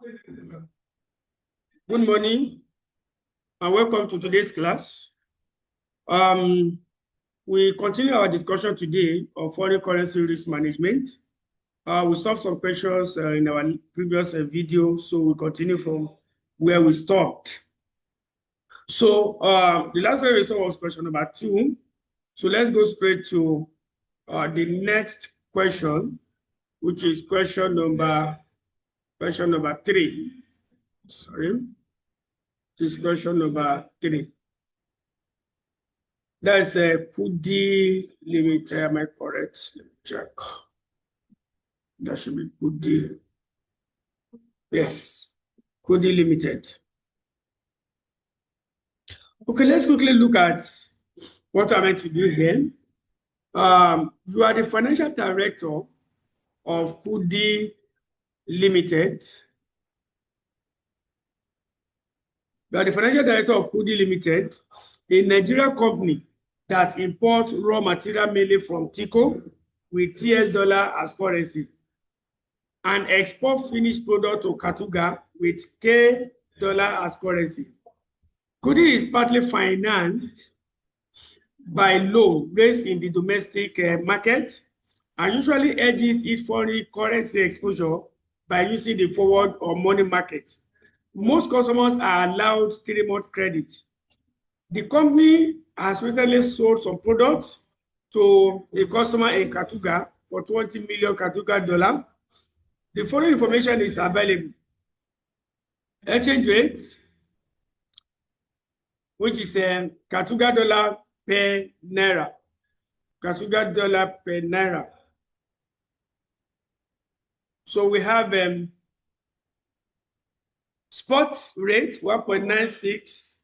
Good morning and welcome to today's class. We continue our discussion today on foreign currency risk management. We solved some questions in our previous video, so we continue from where we stopped. So the last video we saw was question number 2. So let's go straight to the next question, which is question number 3. Sorry, this is question number 3. That's a Kudi limit. Am I correct? Let me check. That should be Kudi. Yes, Kudi Limited. Okay, let's quickly look at what I'm meant to do here. You are the financial director of Kudi Limited. You are the financial director of Kudi Limited, a Nigerian company that imports raw material mainly from TICO with TS dollar as currency and export finished product to Katuga with K dollar as currency. Kudi is partly financed by loan raised in the domestic market and usually hedges its foreign currency exposure by using the forward or money market. Most customers are allowed 3-month credit. The company has recently sold some products to a customer in Katuga for 20 million Katuga dollar. The following information is available. Exchange rate, which is Katuga dollar per naira. Katuga dollar per naira. So we have spot rate 1.96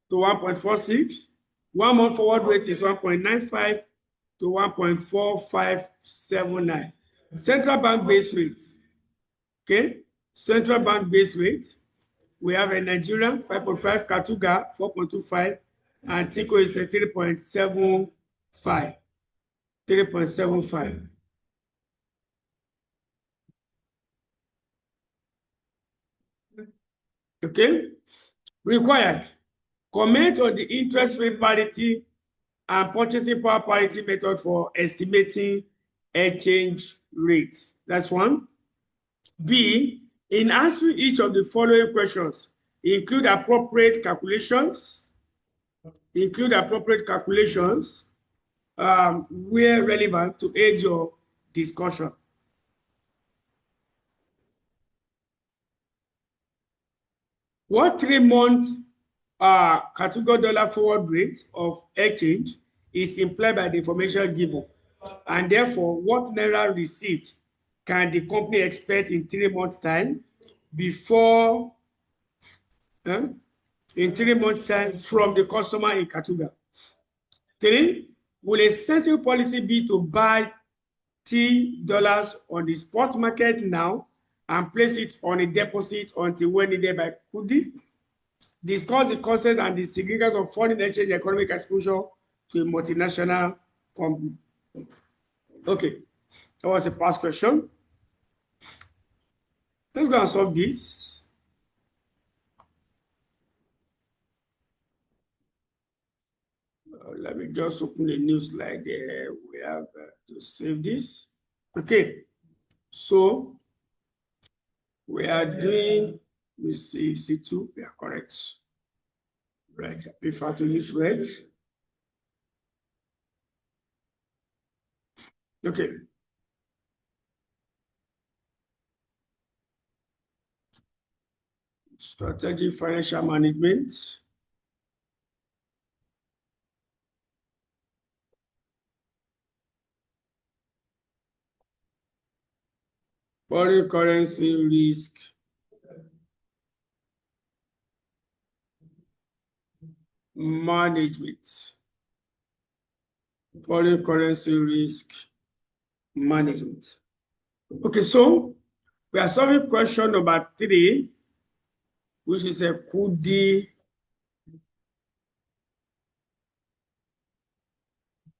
to 1.46. 1 month forward rate is 1.95 to 1.4579. Central bank base rate. Okay, central bank base rate. We have a Nigerian 5.5, Katuga 4.25, and TICO is a 3.75. 3.75. Okay, required. Comment on the interest rate parity and purchasing power parity method for estimating exchange rates. That's one. B, in answering each of the following questions, include appropriate calculations. Where relevant to aid your discussion. What 3-month Katuga dollar forward rate of exchange is implied by the information given, and therefore what naira receipt can the company expect in 3 months' time before in 3 months' time from the customer in Katuga? 3, will a sensible policy be to buy T dollars on the spot market now and place it on a deposit until when needed by Kudi? Discuss the concept and the significance of foreign exchange economic exposure to a multinational company. Okay, that was a past question. Let's go and solve this. Let me just open a new slide there. We have to save this. Okay, so we are doing, let me see, C2, we are correct. Right, I prefer to use red. Okay. Strategic financial management. Foreign currency risk management. Foreign currency risk management. Okay, so we are solving question number 3, which is a Kudi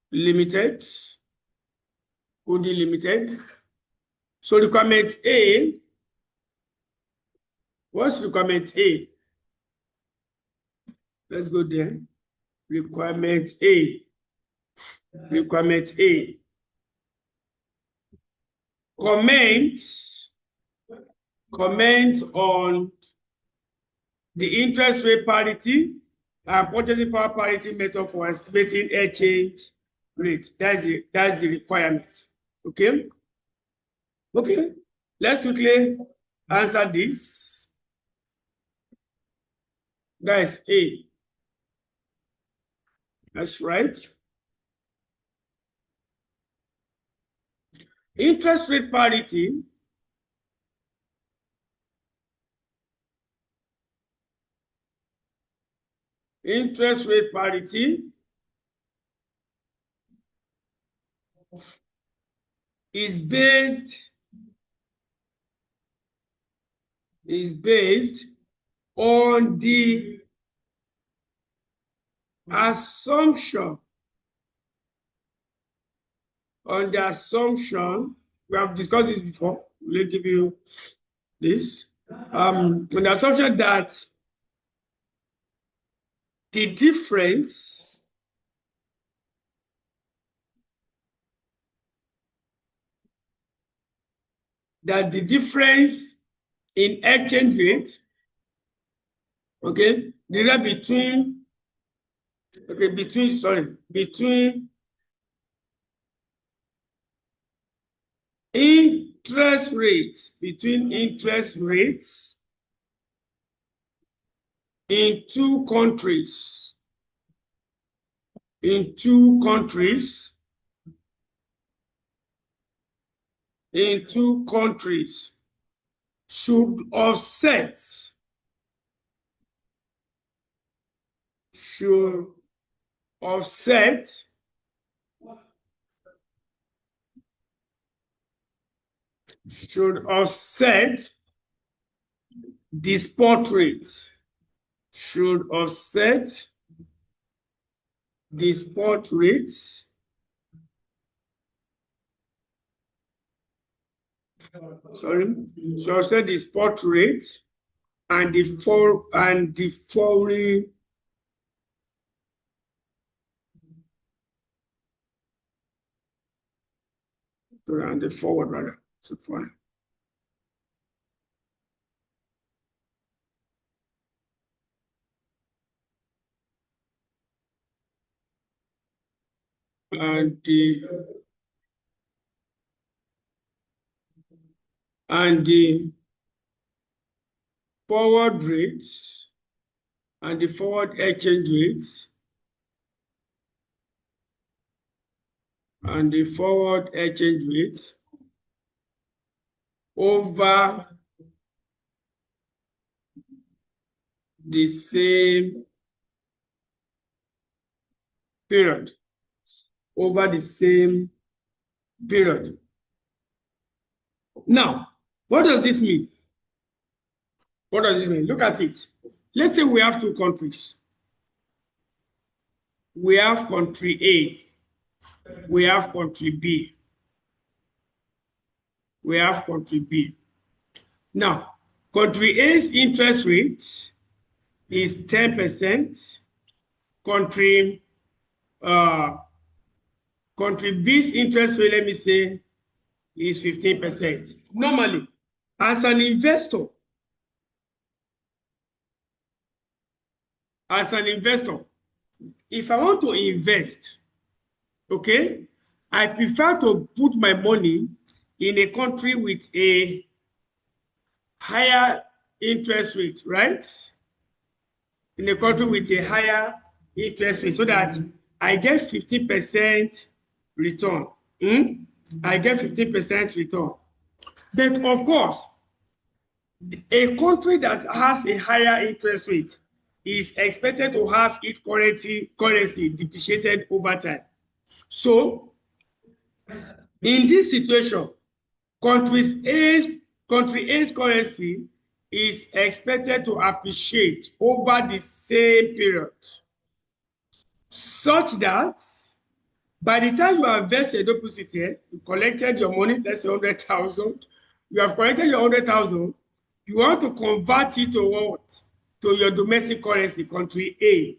Limited. Kudi Limited. So requirement A, What's requirement A? Let's go there. Requirement A. Requirement A. Comment on the interest rate parity and purchasing power parity method for estimating exchange rate. That's the requirement. Okay. Okay. Let's quickly answer this. That's A. That's right. Interest rate parity is based on the assumption we have discussed this before. We'll give you this on the assumption that the difference in exchange rate, okay, between interest rates in two countries should offset the spot rate. And the foreign and the forward rather. So fine. And the forward rates and the forward exchange rates over the same period. Now, what does this mean? Look at it. Let's say we have two countries. We have country A. We have country B. Now, country A's interest rate is 10%. Country B's interest rate, let me say, is 15%. Normally, as an investor, if I want to invest, okay, I prefer to put my money in a country with a higher interest rate, right? In a country with a higher interest rate, so that I get 50% return. I get 50% return. But of course, a country that has a higher interest rate is expected to have its currency depreciated over time. So, in this situation, country A's currency is expected to appreciate over the same period, such that by the time you have invested a deposit here, you collected your money, let's say 100,000, you have collected your 100,000, You want to convert it to what? To your domestic currency, country A.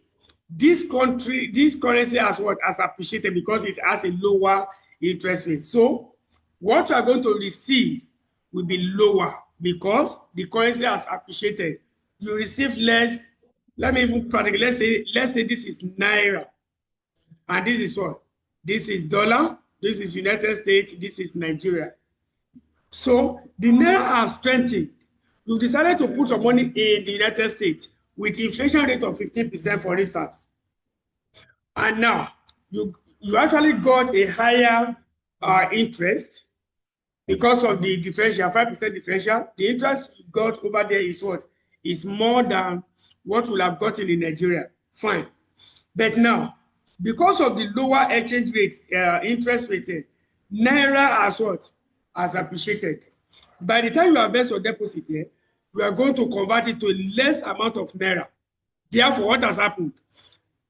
This currency has what? Has appreciated because it has a lower interest rate. So what you are going to receive will be lower because the currency has appreciated. You receive less. Let me even practically, let's say this is Naira. And this is what? This is dollar, this is United States, this is Nigeria. So the Naira has strengthened. You decided to put your money in the United States with inflation rate of 15%, for instance. And now you actually got a higher interest because of the differential, 5% differential. The interest you got over there is what? Is more than what will have gotten in Nigeria. Fine. But now, because of the lower exchange rate, interest rate, Naira has what? Has appreciated. By the time you invest your deposit here, we are going to convert it to a less amount of Naira. Therefore, what has happened?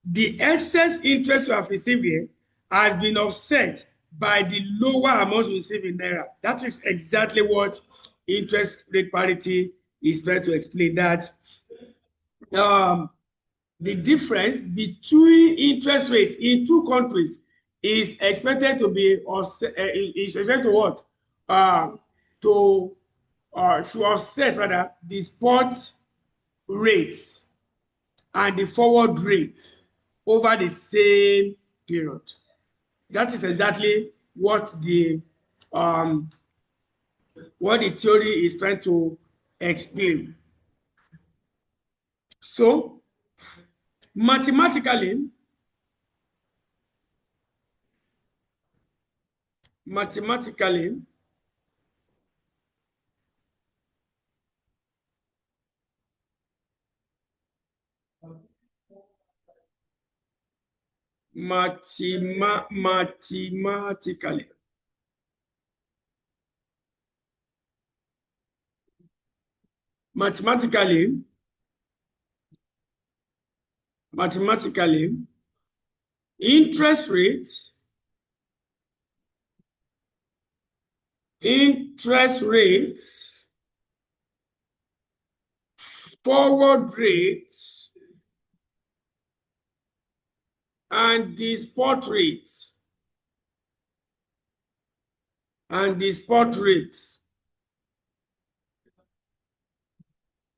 The excess interest you have received here has been offset by the lower amount you receive in Naira. That is exactly what interest rate parity is trying to explain, that the difference between interest rates in two countries is expected to be is expected to what? Should offset rather the spot rates and the forward rate over the same period. That is exactly what the theory is trying to explain. So mathematically, mathematically, interest rates, forward rates, and the spot rates,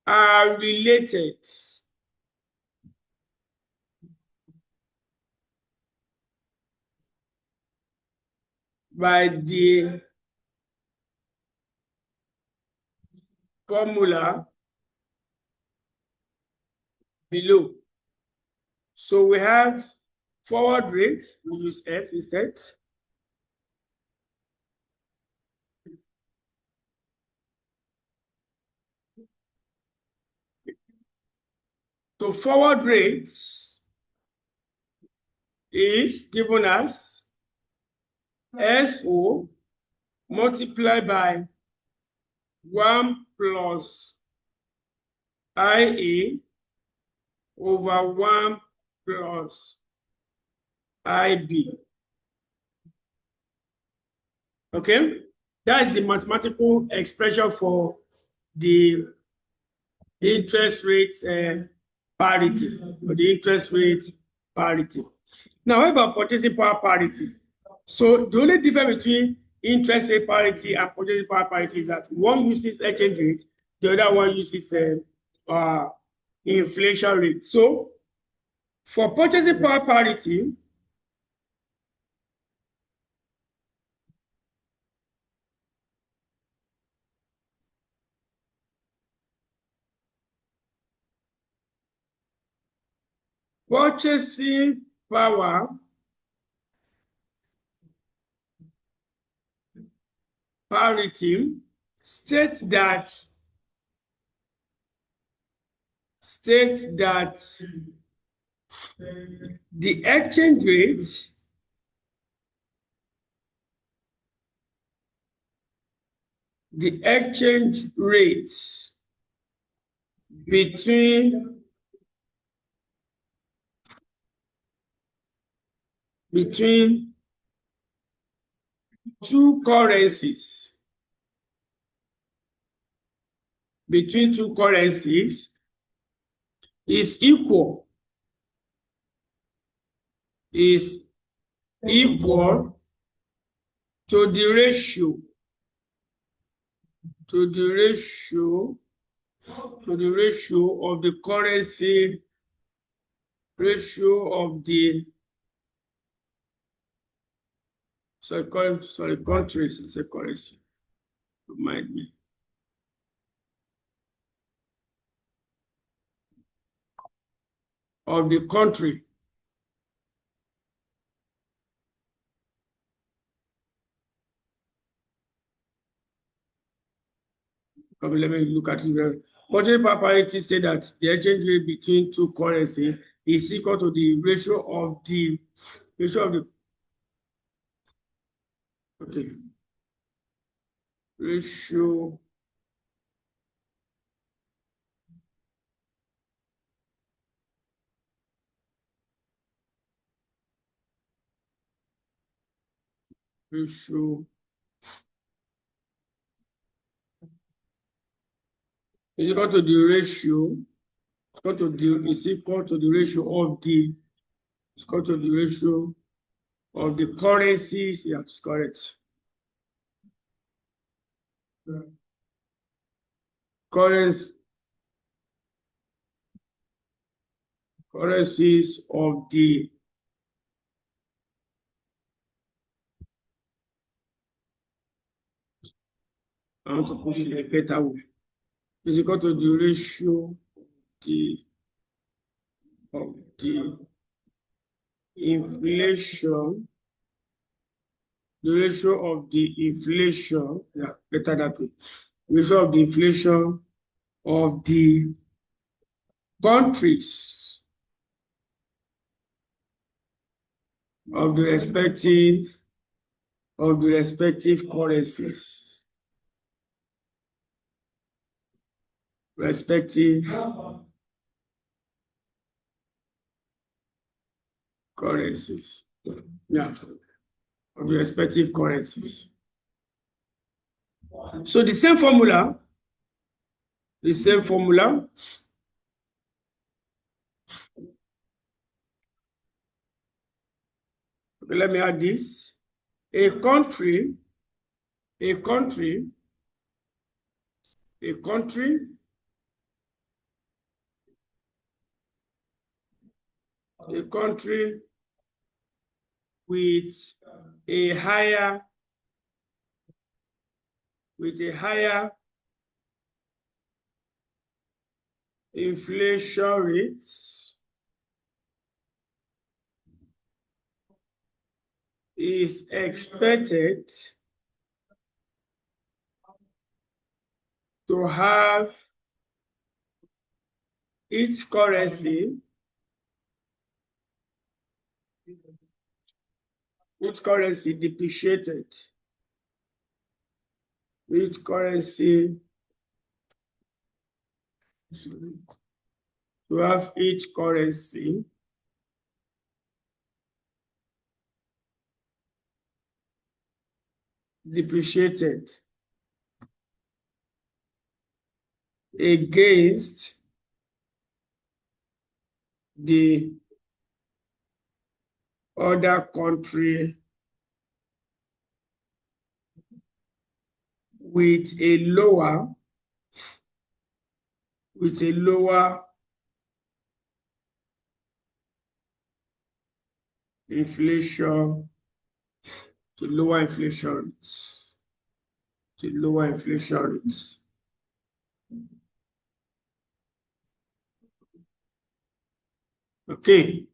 are related by the formula below. So we have forward rates, we use F instead. So forward rates is given as SO multiplied by 1 plus IA over 1 plus IB. Okay, that is the mathematical expression for the interest rate parity, or the interest rate parity. Now, what about purchasing power parity? So the only difference between interest rate parity and purchasing power parity is that one uses exchange rate, the other one uses inflation rate. So for purchasing power parity, purchasing power parity states that the exchange rate between two currencies between two currencies is equal to the ratio of the currency countries as a currency. Remind me. Of the country. Let me look at it. Monetary parity states that the exchange rate between two currencies is equal to the ratio of the ratio is equal to the ratio of the currencies. Yeah, it's correct. Currencies of the I want to put it in a better way. Is equal to the ratio of the inflation. The ratio of the inflation, yeah, better that way. Ratio of the inflation of the countries of the respective currencies. Yeah, of the respective currencies. So the same formula. Okay, let me add this. A country with a higher inflation rate is expected to have its currency depreciated. To have each currency depreciated against the other country with a lower inflation, to lower inflation rates. Okay.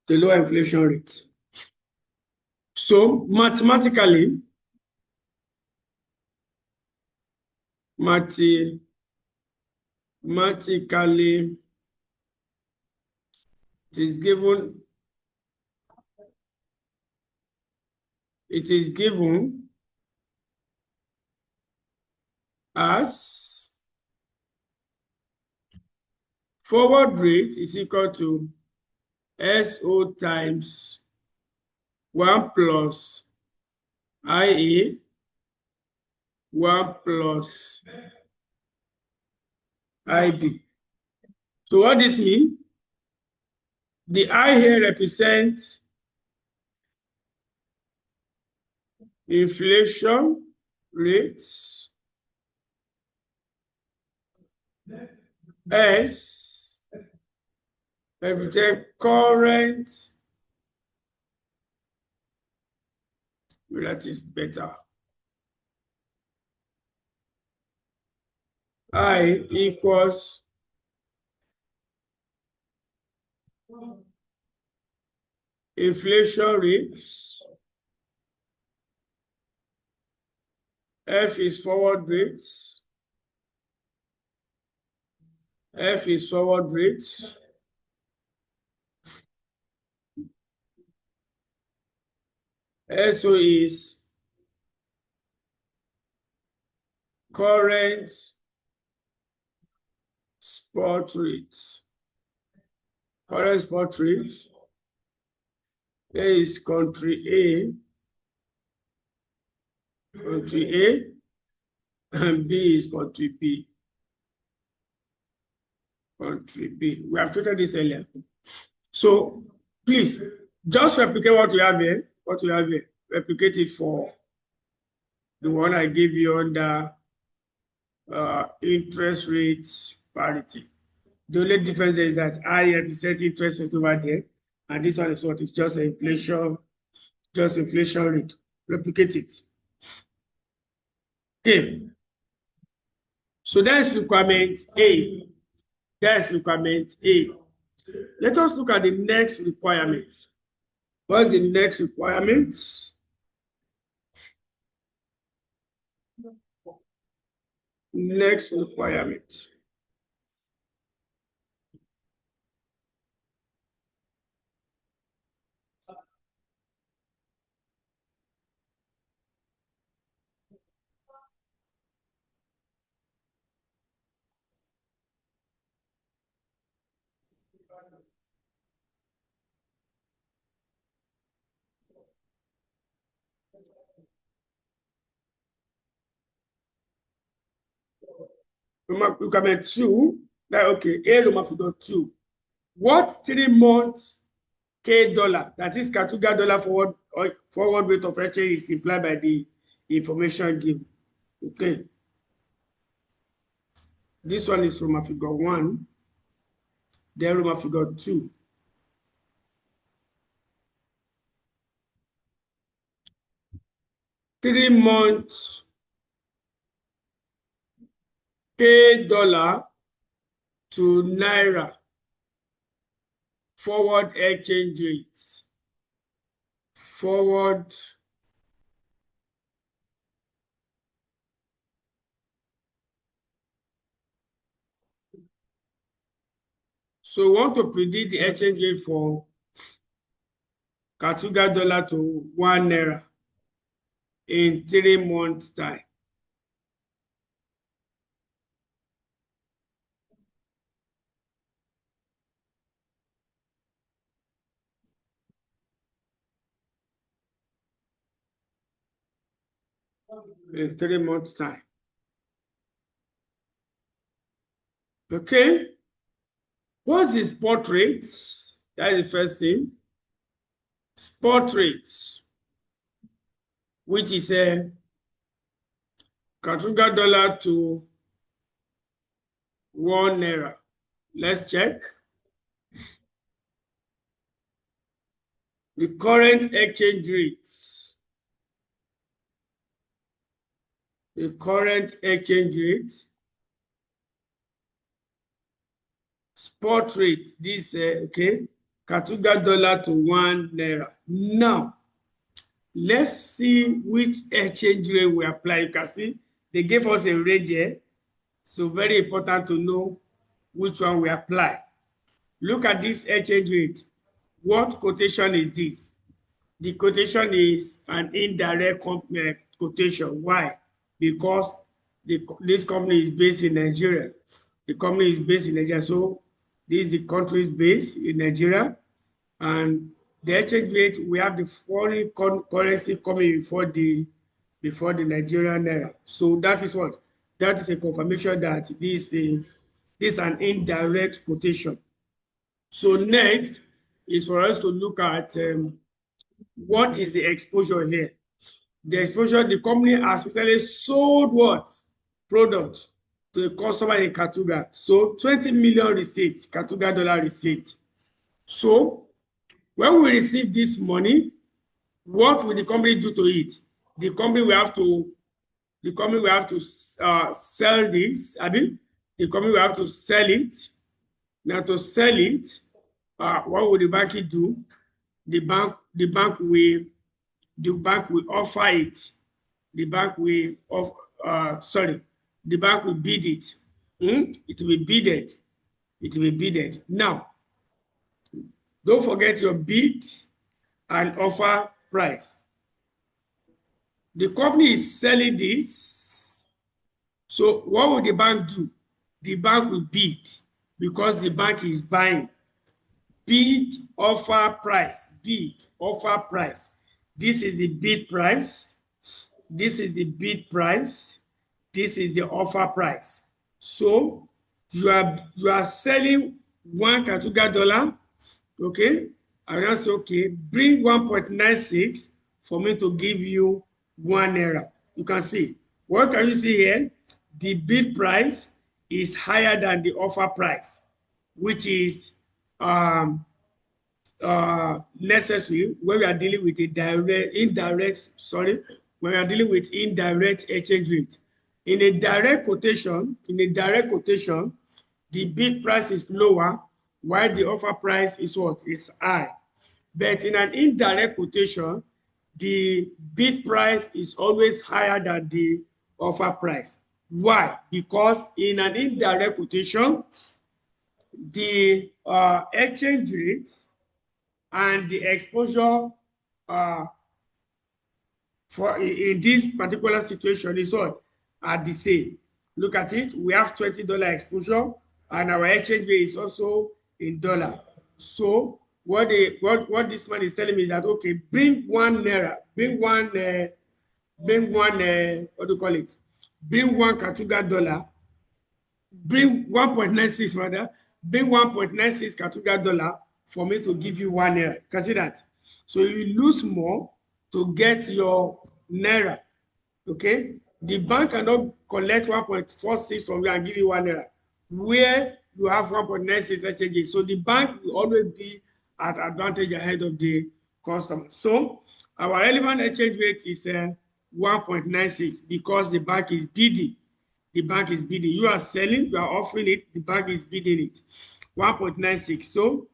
The lower inflation rate. So mathematically, it is given as forward rate is equal to SO times 1 plus IA 1 plus IB. So what this means? The I here represents inflation rates. S represents current. That is better. I equals inflation rates. F is forward rates. F is forward rates. SO is current spot rates. Current spot rates. There is country A, and B is country B. Country B. We have treated this earlier. So please just replicate what you have here. What you have here. Replicate it for the one I gave you under interest rate parity. The only difference is that I represent interest rate over there, and this one is what? It's just inflation rate. Replicate it. Okay. So that's requirement A. That's requirement A. Let us look at the next requirement. What's the next requirement? Next requirement. Requirement 2. Okay, A Roma figure 2. What 3 months K dollar, that is Katurga dollar forward rate of exchange, is implied by the information given? Okay. This one is Roma figure 1. Then Roma figure 2. Three months K dollar to Naira forward exchange rates. Forward so we want to predict the exchange rate for Katurga dollar to 1 Naira in 3 months' time. In 3 months' time. Okay. What's the spot rates? That is the first thing. Spot rates, which is a Katurga dollar to 1 Naira. Let's check. The current exchange rates. The current exchange rate. Spot rate. This okay. Katurga dollar to 1 Naira. Now, let's see which exchange rate we apply. You can see they gave us a range here. So very important to know which one we apply. Look at this exchange rate. What quotation is this? The quotation is an indirect quotation. Why? Because this company is based in Nigeria. The company is based in Nigeria. So this is the country's base in Nigeria. And the exchange rate, we have the foreign currency coming before the before the Nigerian naira. So that is what? That is a confirmation that this is an indirect quotation. So next is for us to look at what is the exposure here. The exposure, the company has especially sold what? Product to a customer in Katuga. So 20 million receipt, Katuga dollar receipt. So when we receive this money, what will the company do to it? The company will have to sell this. I mean, the company will have to sell it. Now to sell it, what will the bank do? The bank will offer it. The bank will the bank will bid it. It will be bidded. It will be bidded. Now, don't forget your bid and offer price. The company is selling this. So what will the bank do? The bank will bid because the bank is buying. Bid, offer, price. Bid, offer, price. This is the bid price. This is the bid price. This is the offer price. So you are selling one Katuga dollar. Okay. And I say, okay, bring 1.96 for me to give you 1 naira. You can see. What can you see here? The bid price is higher than the offer price, which is necessary when we are dealing with when we are dealing with indirect exchange rate. In a direct quotation, the bid price is lower while the offer price is what? Is high. But in an indirect quotation, the bid price is always higher than the offer price. Why? Because in an indirect quotation, the exchange rate and the exposure for in this particular situation is what? Are the same. Look at it. We have $20 exposure, and our exchange rate is also in dollar. So what this man is telling me is that, okay, bring 1 naira, bring one what do you call it? Bring 1 Katuga dollar, bring 1.96 rather, bring 1.96 Katuga dollar for me to give you 1 naira. You can see that. So you lose more to get your naira. Okay, the bank cannot collect 1.46 from you and give you 1 naira, where you have 1.96 exchanges. So the bank will always be at advantage ahead of the customer. So our relevant exchange rate is 1.96 because the bank is bidding. The bank is bidding. You are selling, you are offering it, the bank is bidding it. 1.96. So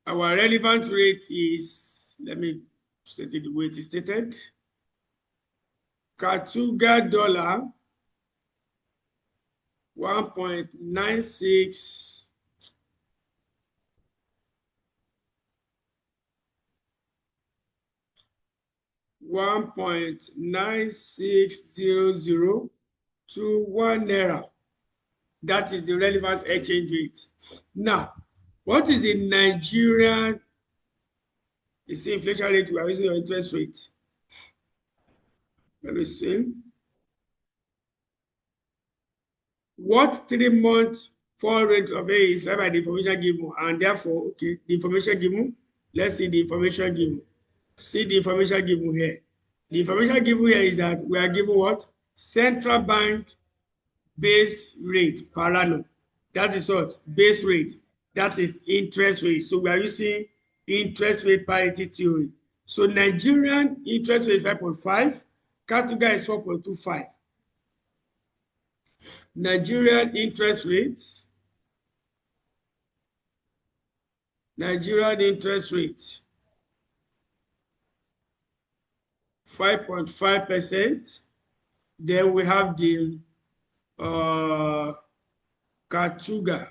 our relevant rate is, let me state it the way it is stated. Katuga dollar 1.96 1.9600 to 1 naira. That is the relevant exchange rate. Now, what is the Nigerian? You see, inflation rate, we are using your interest rate. Let me see. What 3-month forward rate of A is by the information given, and therefore, okay, the information given. Let's see the information given. See the information given here. The information given here is that we are given what? Central bank base rate per annum. That is what? Base rate. That is interest rate. So we are using interest rate parity theory. So Nigerian interest rate 5.5, Katuga is 4.25. Nigerian interest rate. Nigerian interest rate 5.5%. Then we have the Katuga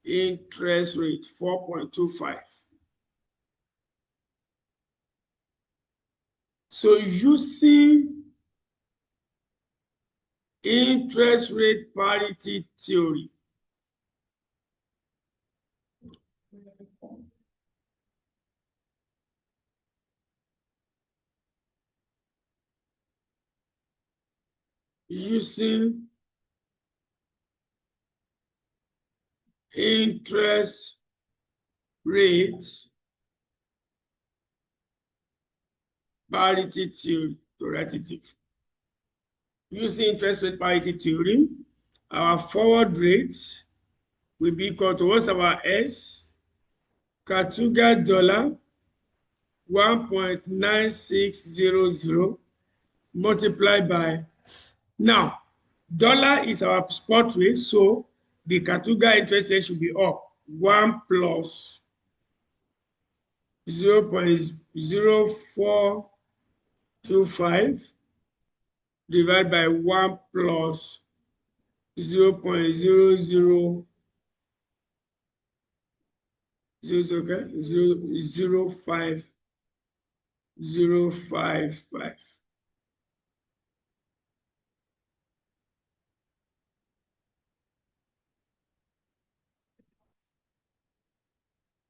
interest rate 4.25. So using interest rate parity theory, Using interest rate parity theory to write it. Using interest rate parity theory, our forward rate will be equal to what's our S? Katurga dollar 1.9600 multiplied by, now dollar is our spot rate, so the Katurga interest rate should be up 1 plus 0.0425 divided by 1 plus 0.00 0.05055.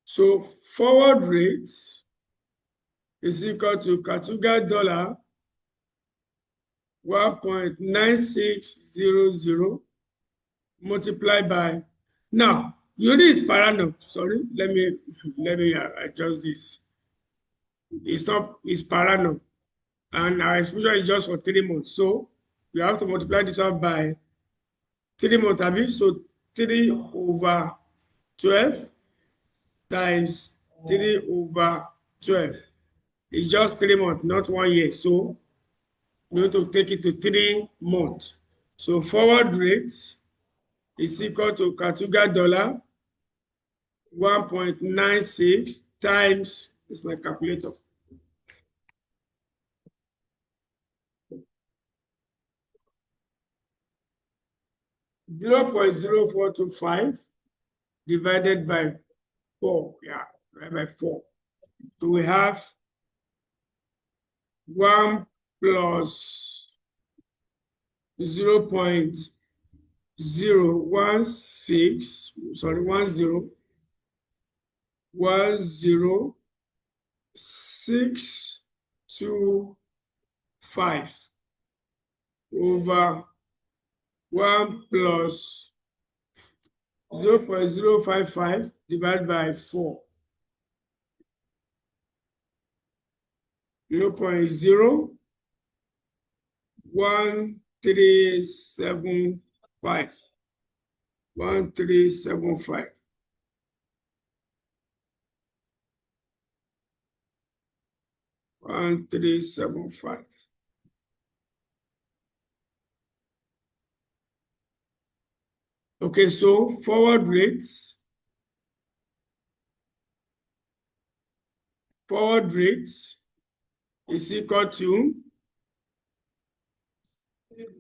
So forward rate is equal to Katurga dollar 1.9600 multiplied by, now unit is per annum. Sorry, let me adjust this. It's not, it's per annum, and our exposure is just for 3 months. So we have to multiply this out by 3 months. So 3 over 12 times 3 over 12. It's just 3 months, not 1 year. So we need to take it to 3 months. So forward rate is equal to Katurga dollar 1.96 times, it's my calculator, (0.0425) divided by 4. Yeah, divided by 4. So we have 1 plus 0.016, sorry, 10625 over 1 plus 0.055 divided by 4. 0.01375. 1375. Okay, so forward rates is equal to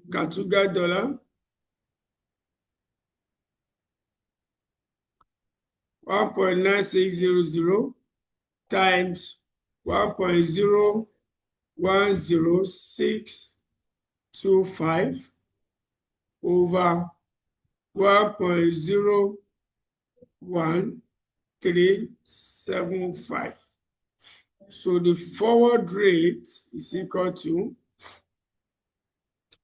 Katurga dollar 1.9600 times 1.010625 over 1.01375. So the forward rate is equal to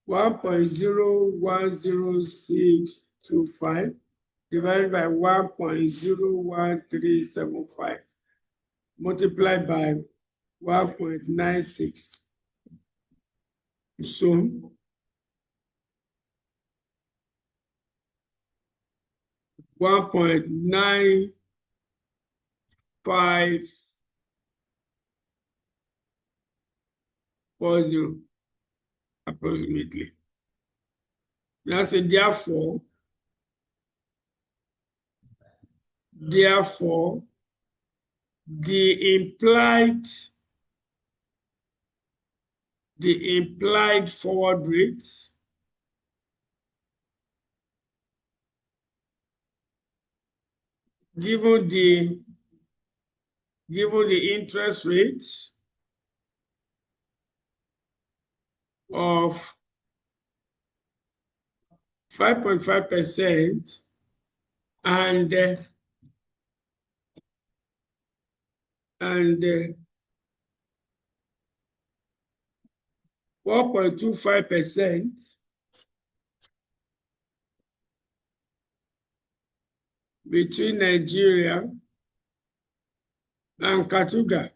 1.01065 divided by 1.01375 multiplied by 1.96. So $1.9540 approximately. That's it. Therefore, the implied forward rates given the interest rate of 5.5% and and 1.25% between Nigeria and Katuga.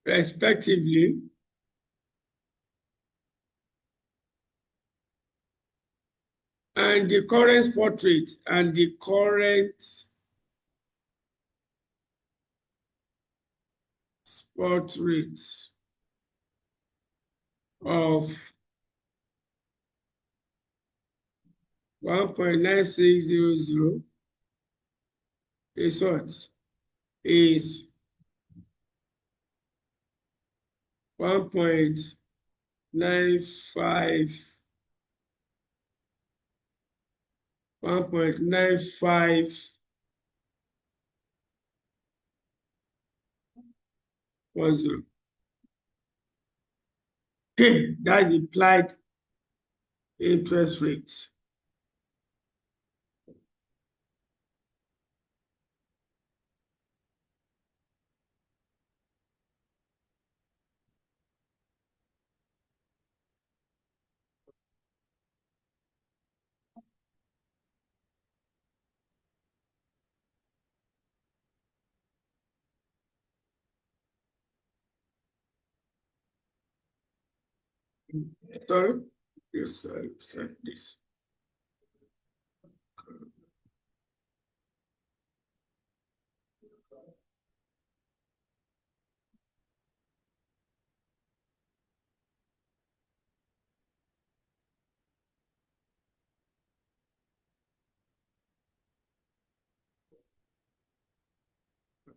Respectively, and the current spot rate and the current spot rate of 1.9600 is what? Is 1.95 1.9510. Okay, that's implied interest rate. Sorry, yes, I said this.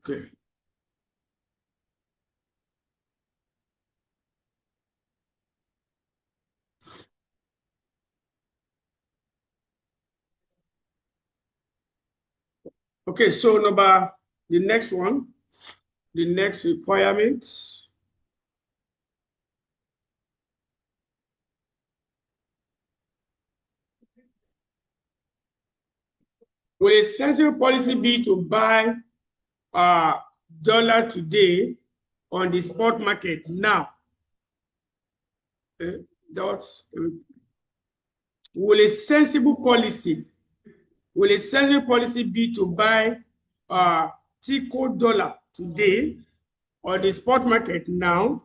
Okay. Okay, so the next one, the next requirement. Will a sensible policy be to buy dollar today on the spot market now? Will a sensible policy be to buy TICO dollar today on the spot market now?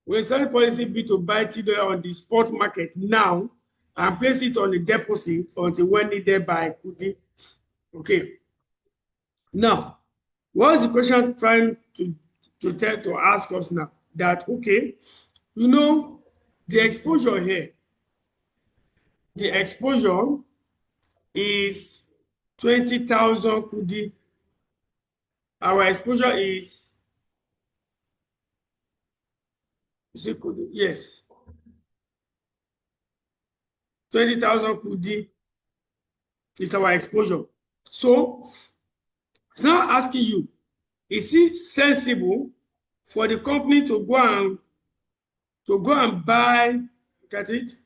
Will a sensible policy be to buy TICO dollar on the spot market now and place it on the deposit until when needed by Kudi? Okay. Now, what is the question trying to ask us now? That, okay, you know, the exposure here, the exposure is 20,000 Kudi. Our exposure is Kudi? Yes. 20,000 Kudi is our exposure. So it's now asking you, is it sensible for the company to go and buy, look at it,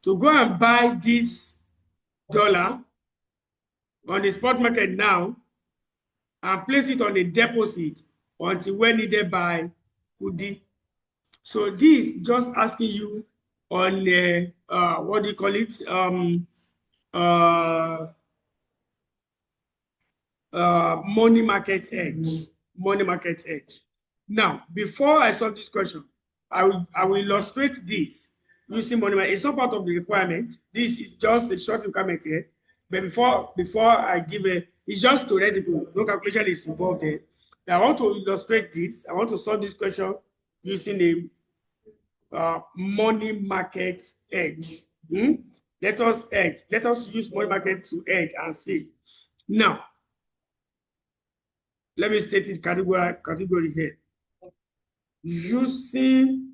to go and buy this dollar on the spot market now and place it on the deposit until when needed by Kudi? So this just asking you on what do you call it? Money market edge. Money market edge. Now, before I solve this question, I will illustrate this using money market. It's not part of the requirement. This is just a short requirement here. But before I give it's just theoretical. No calculation is involved there. I want to illustrate this. I want to solve this question using a money market edge. Let us use money market to edge and see. Now, let me state it category here. Using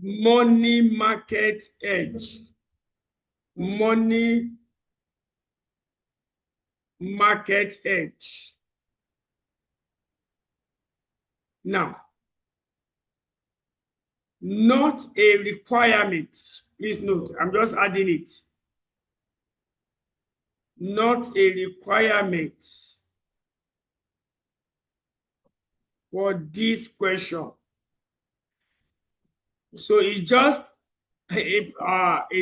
money market edge. Money market edge. Now, Not a requirement. Please note, I'm just adding it. Not a requirement for this question. So it's just a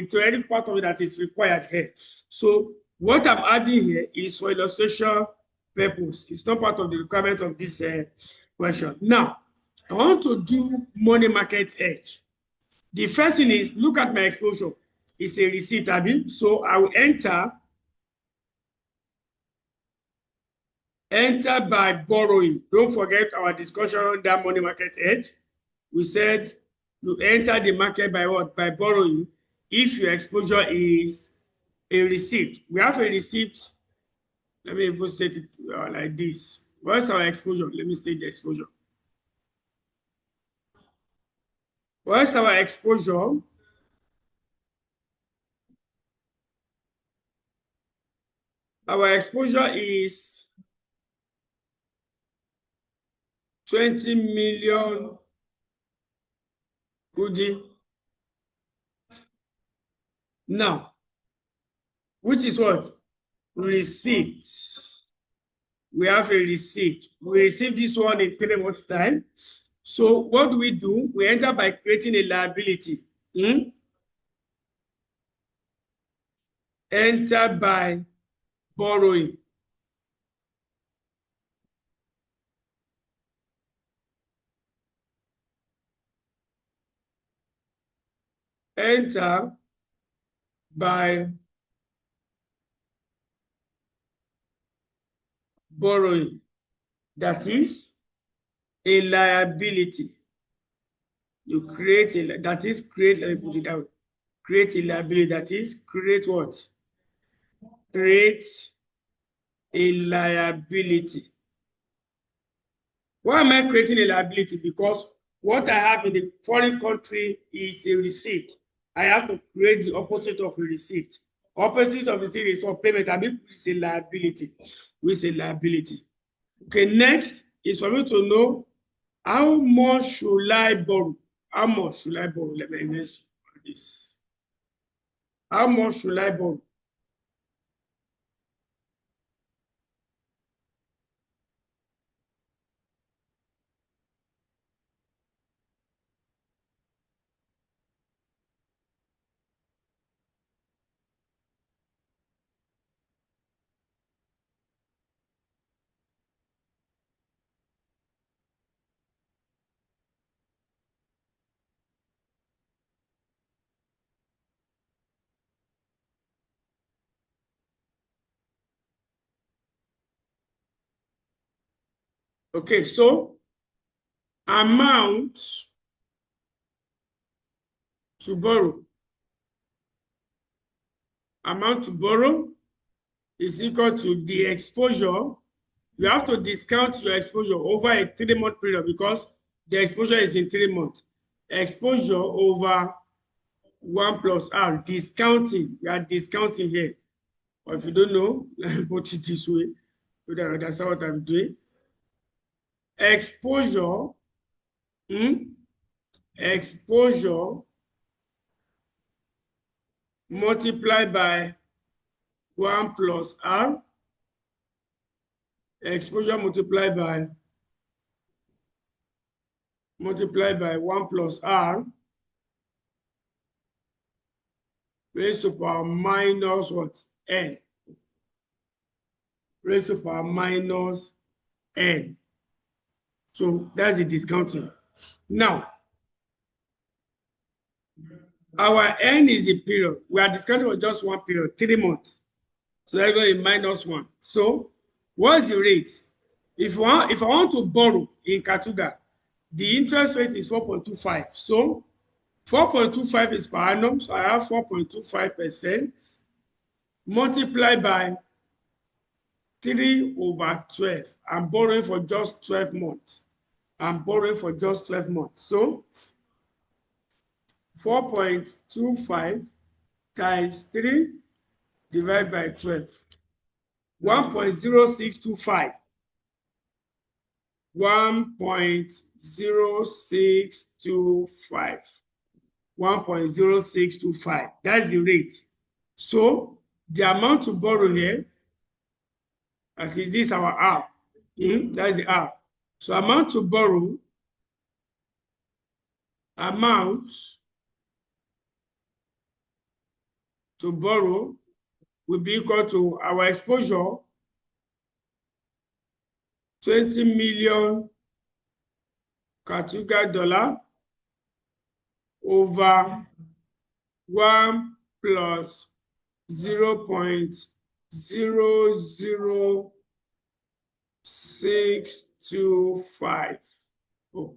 theoretical part of it that is required here. So what I'm adding here is for illustration purpose. It's not part of the requirement of this question. Now, I want to do money market edge. The first thing is, look at my exposure. It's a receipt, Abi. So I will enter by borrowing. Don't forget our discussion on that money market edge. We said you enter the market by what? By borrowing. If your exposure is a receipt. We have a receipt. Let me even state it like this. What's our exposure? Let me state the exposure. What's our exposure? Our exposure is 20 million goodie. Now, which is what? Receipts. We have a receipt. We receive this one in 3 months' time. So what do? We enter by creating a liability. Enter by borrowing. Enter by borrowing. That is a liability. You create a, that is create, let me put it out. Create a liability, that is create what? Create a liability. Why am I creating a liability? Because what I have in the foreign country is a receipt. I have to create the opposite of a receipt. Opposite of receipt is for payment. I mean, it's a liability. With a liability. Okay, next is for me to know how much should I borrow? How much should I borrow? Let me erase this. How much should I borrow? Okay, so amount to borrow. Amount to borrow is equal to the exposure. You have to discount your exposure over a 3-month period because the exposure is in 3 months. Exposure over 1 plus R, discounting. We are discounting here. Or if you don't know, let me put it this way so that you understand what I'm doing. Exposure, exposure multiplied by 1 plus R, exposure multiplied by 1 plus R, raised to power minus what? N. Raised to power minus N. So that's the discounting. Now, our N is a period. We are discounting for just 1 period, 3 months. So that's going to be -1. So what's the rate? If I want to borrow in Katuga, the interest rate is 4.25. So 4.25 is per annum. So I have 4.25% multiplied by 3/12. I'm borrowing for just 12 months. I'm borrowing for just 12 months. So 4.25 times 3 divided by 12. 1.0625. 1.0625. 1.0625. That's the rate. So the amount to borrow here, at least this is our R. That's the R. So amount to borrow, will be equal to our exposure, 20 million Katurga dollar over 1 plus 0.00625. Oh,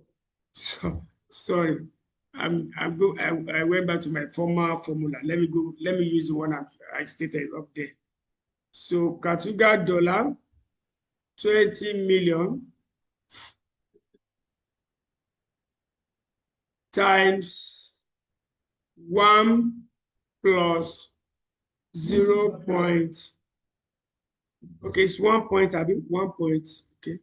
sorry. I went back to my former formula. Let me use the one I stated up there. So Katurga dollar, 20 million times 1 plus 0. Okay, it's 1 point, I mean 1 point. Okay,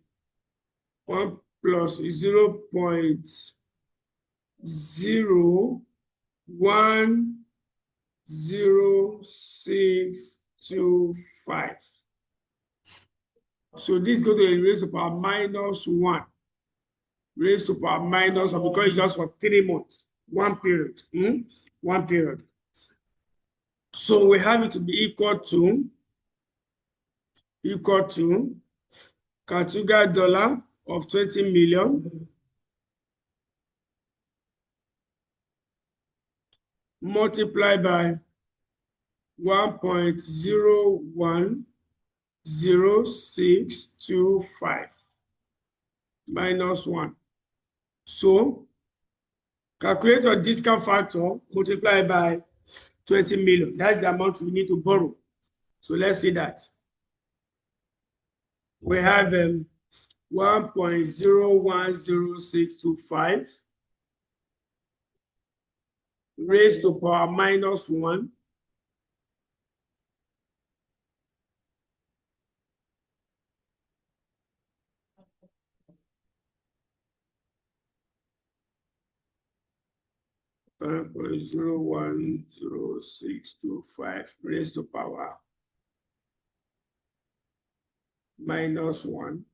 1 plus 0.010625. So this goes to the raised to power minus 1. Raised to power minus 1 because it's just for 3 months, 1 period. 1 period. So we have it to be equal to Katurga dollar of 20 million multiplied by 1.010625 minus 1. So calculate your discount factor multiplied by 20 million. That's the amount we need to borrow. So let's see that. We have 1.010625 raised to power minus 1 1.010625 raised to power minus 1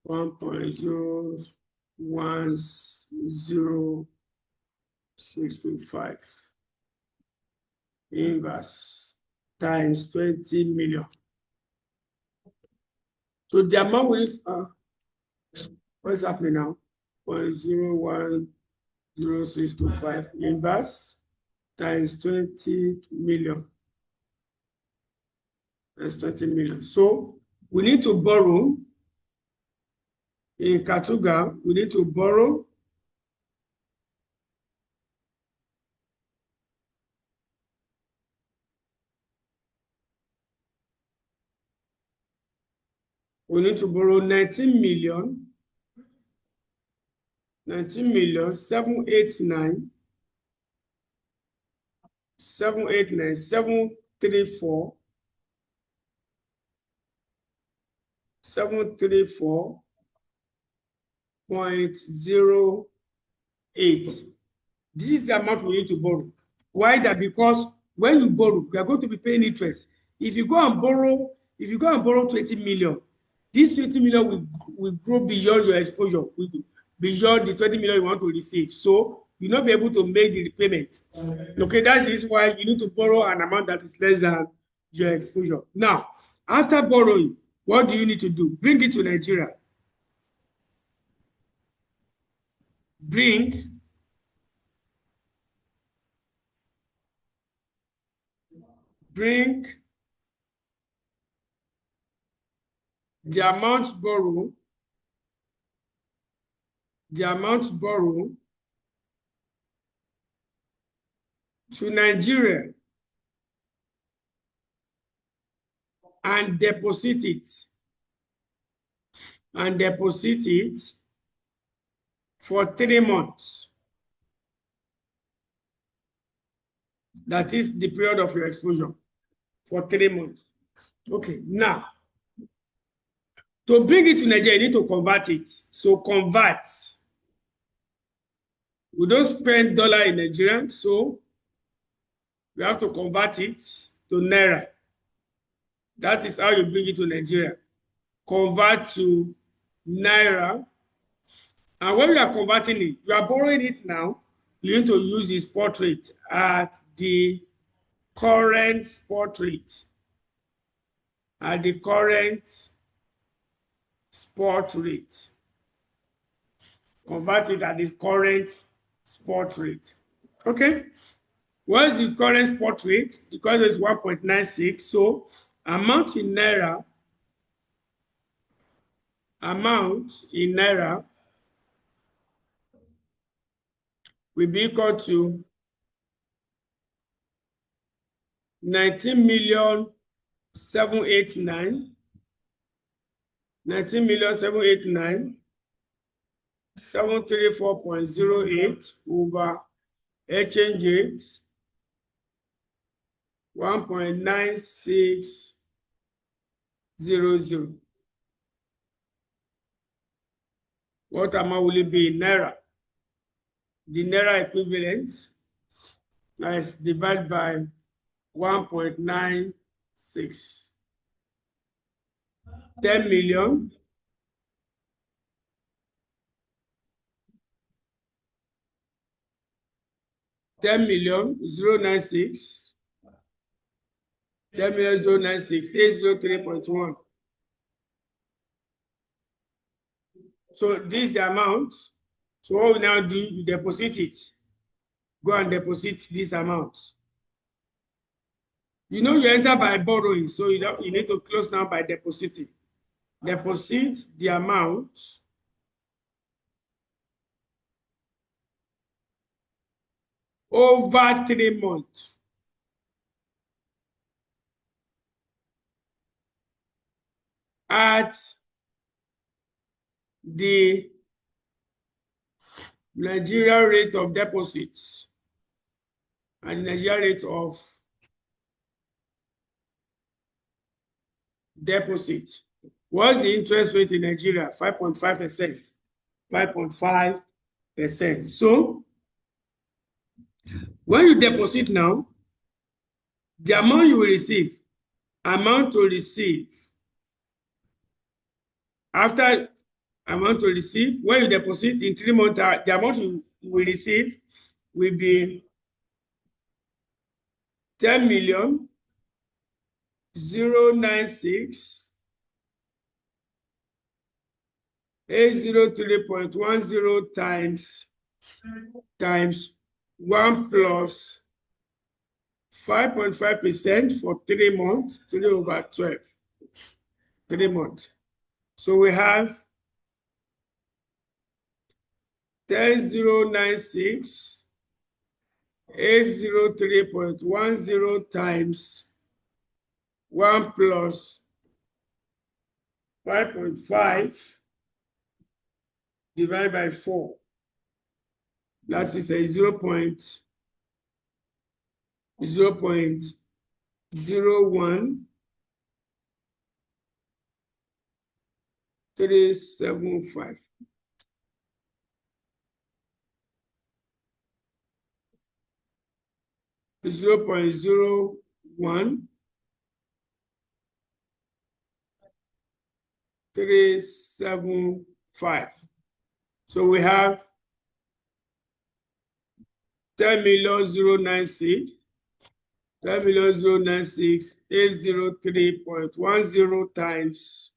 1.010625 inverse times 20 million. So the amount we what's happening now? 0.010625 inverse times 20 million. That's 20 million. So we need to borrow in Katurga. We need to borrow we need to borrow 19 million 789 734 734.08. This is the amount we need to borrow. Why that? Because when you borrow, you are going to be paying interest. If you go and borrow 20 million, this 20 million will grow beyond your exposure, beyond the 20 million you want to receive. So you'll not be able to make the repayment. Okay, that is why you need to borrow an amount that is less than your exposure. Now, after borrowing, what do you need to do? Bring it to Nigeria. Bring the amount borrowed to Nigeria and deposit it for 3 months. That is the period of your exposure for 3 months. Okay, now, to bring it to Nigeria, you need to convert it. So convert. We don't spend dollar in Nigeria, so we have to convert it to Naira. That is how you bring it to Nigeria. Convert to Naira. And when you are converting it, you are borrowing it now. You need to use the spot rate at the current spot rate. At the current spot rate. Convert it at the current spot rate. Okay? What's the current spot rate? The current rate is 1.96. So amount in Naira will be equal to 19,789,789 734.08 over exchange rate 1.9600. What amount will it be in Naira? The Naira equivalent is divided by 1.96. 10 million. 10,096. 10,096. 803.1. So this is the amount. So what we now do, you deposit it. Go and deposit this amount. You know you enter by borrowing, so you need to close now by depositing. Deposit the amount over 3 months. At the Nigeria rate of deposits and the Nigeria rate of deposit. What's the interest rate in Nigeria? 5.5%. 5.5%. So when you deposit now, the amount you will receive, amount to receive, after amount to receive, when you deposit in 3 months, the amount you will receive will be 10,096 803.10 times 1 plus 5.5% for 3 months, 3 over 12. 3 months. So we have 10,096 803.10 times 1 plus 5.5 divided by 4. That is a 0.001 375. It's 0.01 375. So we have 10,096 10,096 803.10 times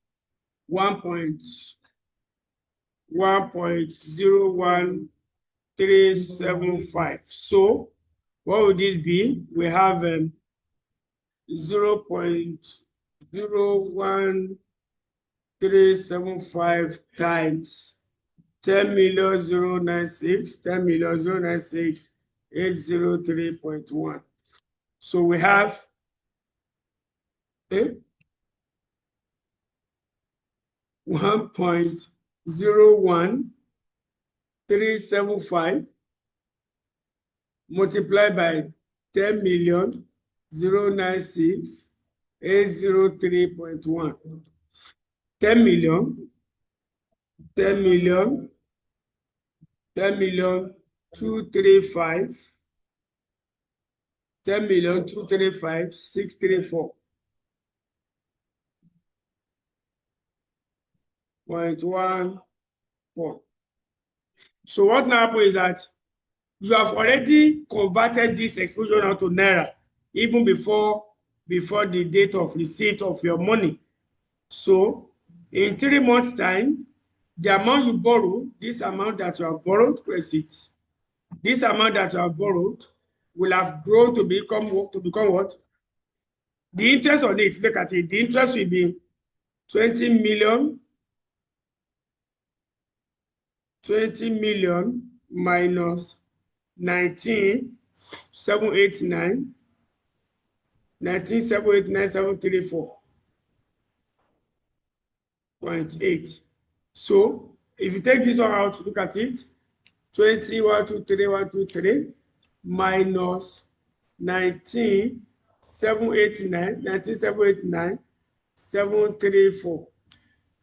1.01375. So what would this be? We have 0.01375 times 10,096 10,096 803.1. So we have 1.01 375 multiplied by 10 million 096 803.1. 10 million 235 10 million 235 634.14. So what now happens is that you have already converted this exposure now to naira even before the date of receipt of your money. So in 3 months' time, the amount you borrow, this amount that you have borrowed, this amount that you have borrowed will have grown to become what? The interest on it, look at it, the interest will be 20 million minus 19,789,734.8. So if you take this one out, look at it, 20, 123 minus 19,789 734.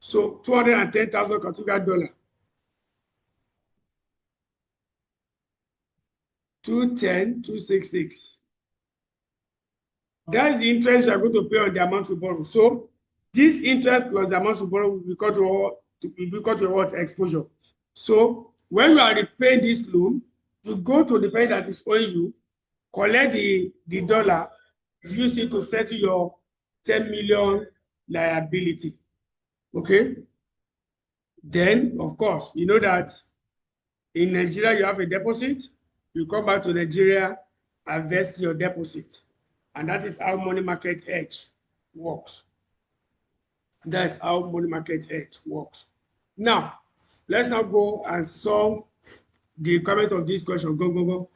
So 210,000 Portugal dollar. 210,266. That is the interest you are going to pay on the amount you borrow. So this interest plus the amount you borrow will be equal to what? Exposure. So when you are repaying this loan, you go to the bank that is owing you, collect the dollar, use it to settle your 10 million liability. Okay? Then, of course, you know that in Nigeria, you have a deposit. You come back to Nigeria, invest your deposit. And that is how money market hedge works. That's how money market hedge works. Now, let's now go and solve the comment of this question. Go.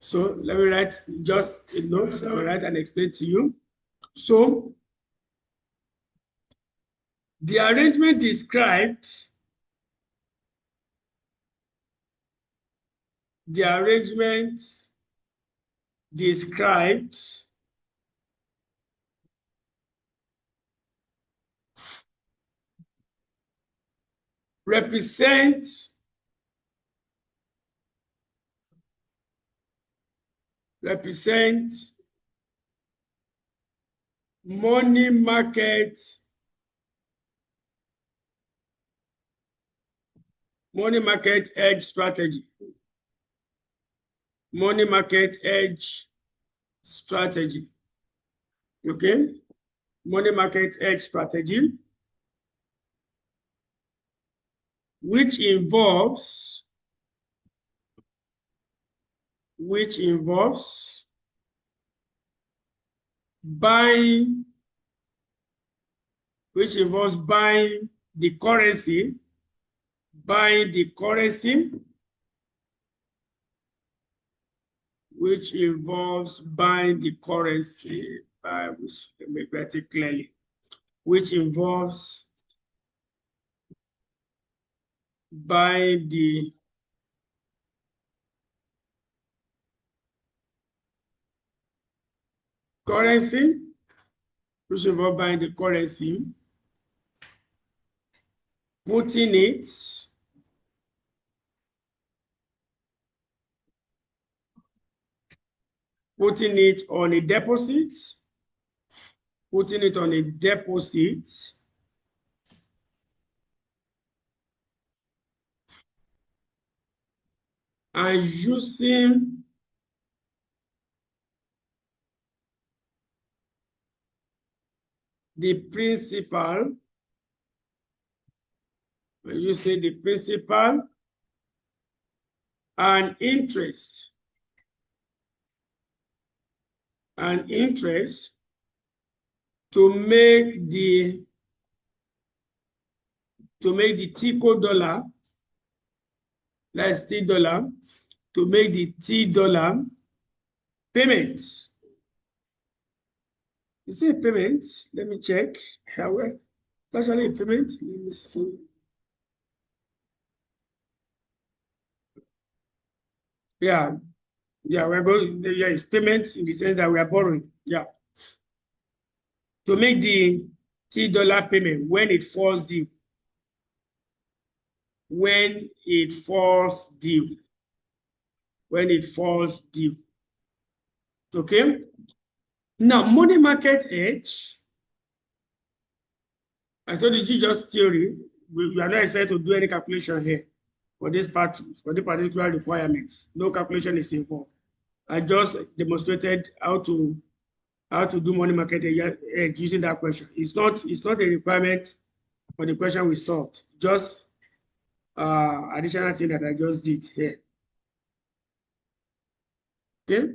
So let me write just a note. I'll write and explain to you. So the arrangement described represents money market hedge strategy. Money market hedge strategy. Okay? Money market hedge strategy, which involves buying the currency, which involves buying the currency, which let me write it clearly, which involves buying the currency, putting it on a deposit, and using the principal, and interest to make the Tico dollar, that's T dollar, to make the T dollar payments. You see payments? Let me check. How? Actually, payment. Let me see. Yeah, we're going, yeah, payments in the sense that we are borrowing. Yeah. To make the $T payment when it falls due. When it falls due. When it falls due. Okay. Now, money market hedge. I told you just theory. We are not expected to do any calculation here for this part, for the particular requirements. No calculation is involved. I just demonstrated how to do money market hedge using that question. It's not a requirement for the question we solved. Just additional thing that I just did here. Okay.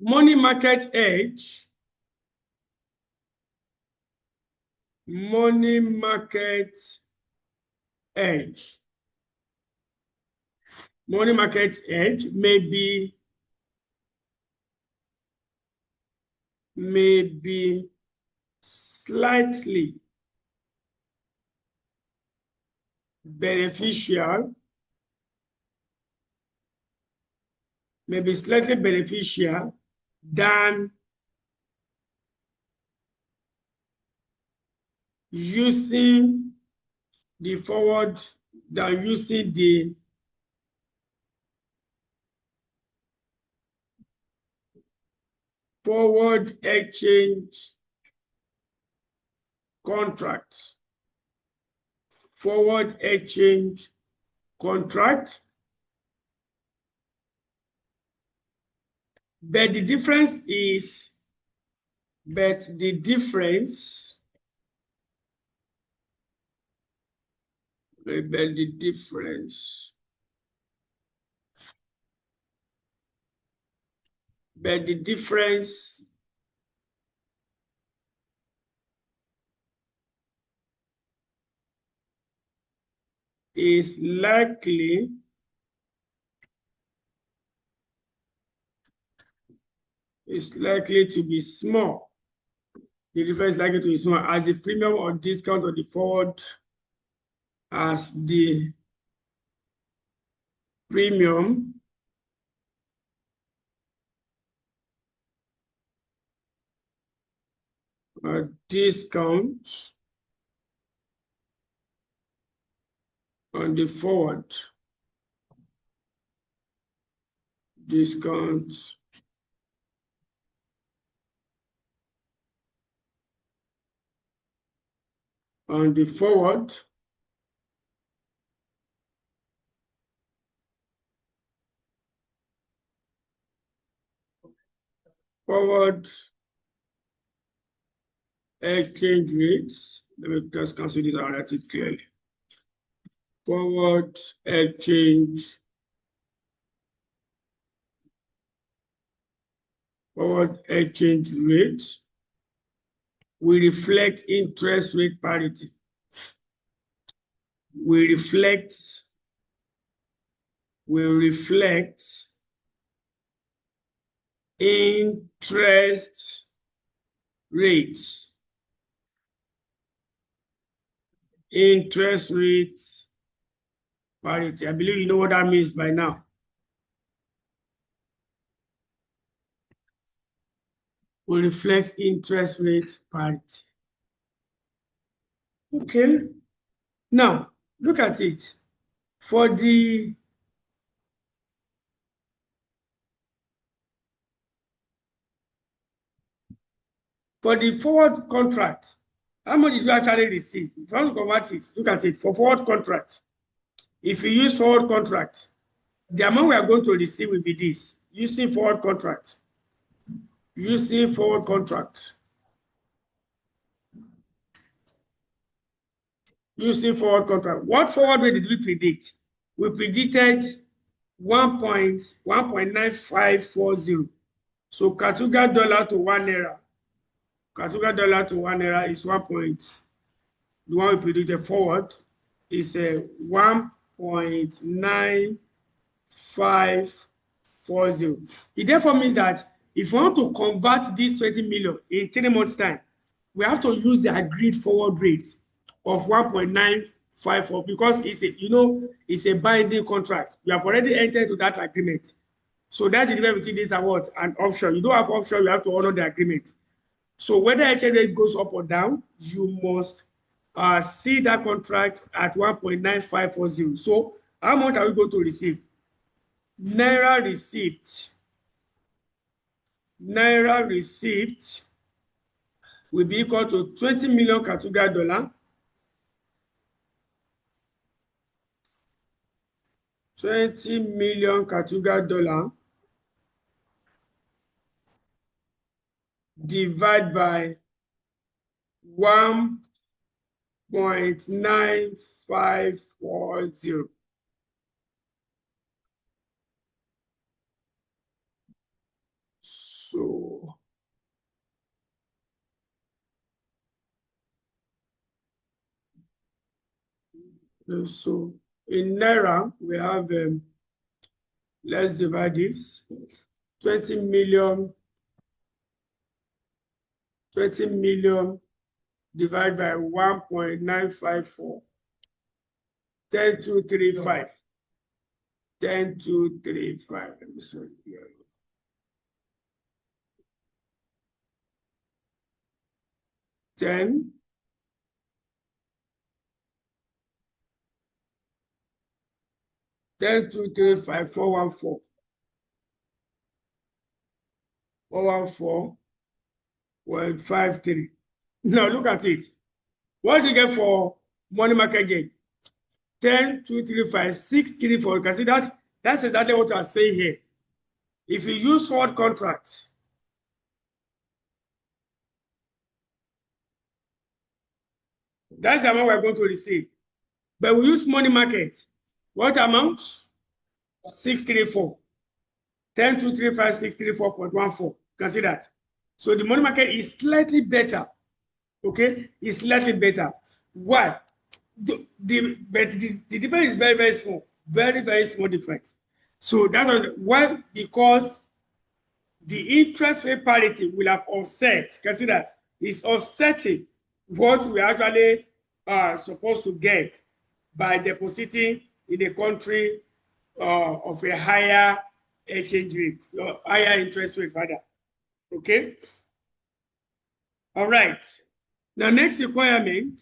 Money market hedge. Money market hedge. Money market hedge may be slightly beneficial, than using the forward exchange contract. Forward exchange contract. But the difference is, but the difference is likely to be small. The difference is likely to be small as the premium or discount on the forward, as the premium or discount on the forward, forward exchange rates. Let me just cancel this and write it clearly. Forward exchange rates will reflect interest rate parity. Will reflect interest rates. Interest rates parity. I believe you know what that means by now. Will reflect interest rate parity. Okay. Now, look at it. For the forward contract, how much did you actually receive? If you want to convert it, look at it. For forward contract, if you use forward contract, the amount we are going to receive will be this. Using forward contract. What forward rate did we predict? We predicted 1.9540. So Katuga dollar to 1 naira. Katuga dollar to 1 naira is 1 point. The one we predicted forward is 1.9540. It therefore means that if we want to convert this 20 million in 3 months' time, we have to use the agreed forward rate of 1.954 because it's a binding contract. We have already entered into that agreement. So that's the difference between this and what? And offshore. You don't have offshore, you have to honor the agreement. So whether exchange rate goes up or down, you must see that contract at 1.9540. So how much are we going to receive? Naira receipt will be equal to 20 million Katuga dollar. 20 million Katuga dollar divided by 1.9540. So in Naira, we have, let's divide this, 20 million divided by 1.954, 10,235. 10,235. Let me see here. 10. 10,235, 414. 414.53. Now look at it. What do you get for money market gain? 10,235, 634. You can see that that's exactly what I say here. If you use forward contracts, that's the amount we're going to receive. But we use money market. What amount? 634. 10,235, 634.14. You can see that. So the money market is slightly better. Okay, it's slightly better. Why? But the difference is very, very small. Very, very small difference. So that's why, because the interest rate parity will have offset. You can see that it's offsetting what we actually are supposed to get by depositing in a country of a higher exchange rate, or higher interest rate rather. Okay. All right. Now, next requirement.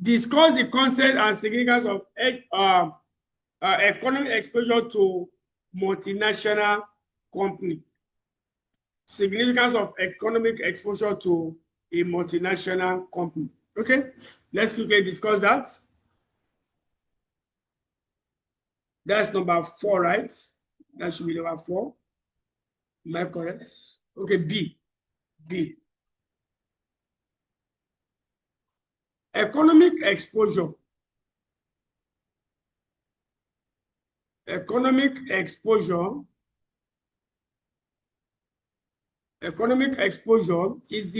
Discuss the concept and significance of economic exposure to multinational company. Significance of economic exposure to a multinational company. Okay, let's quickly discuss that. That's number 4, right? That should be number 4. Am I correct? Okay, B. Economic exposure. Economic exposure is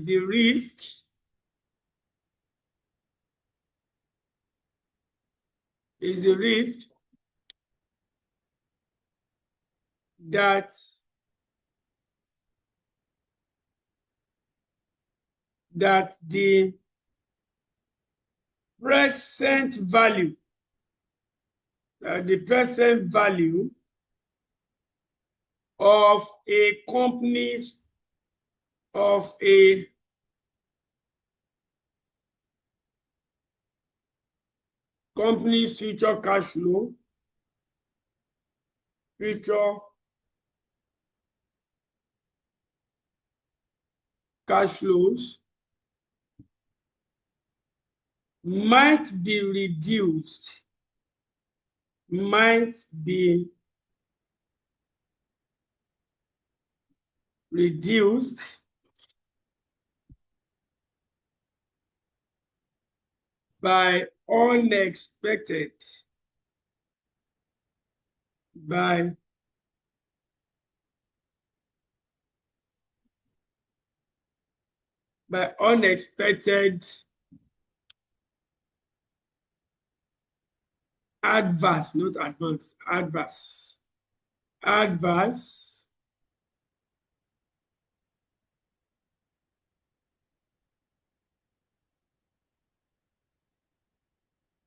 the risk that the present value of a company's future cash flow, cash flows might be reduced by unexpected by unexpected adverse, not adverse, adverse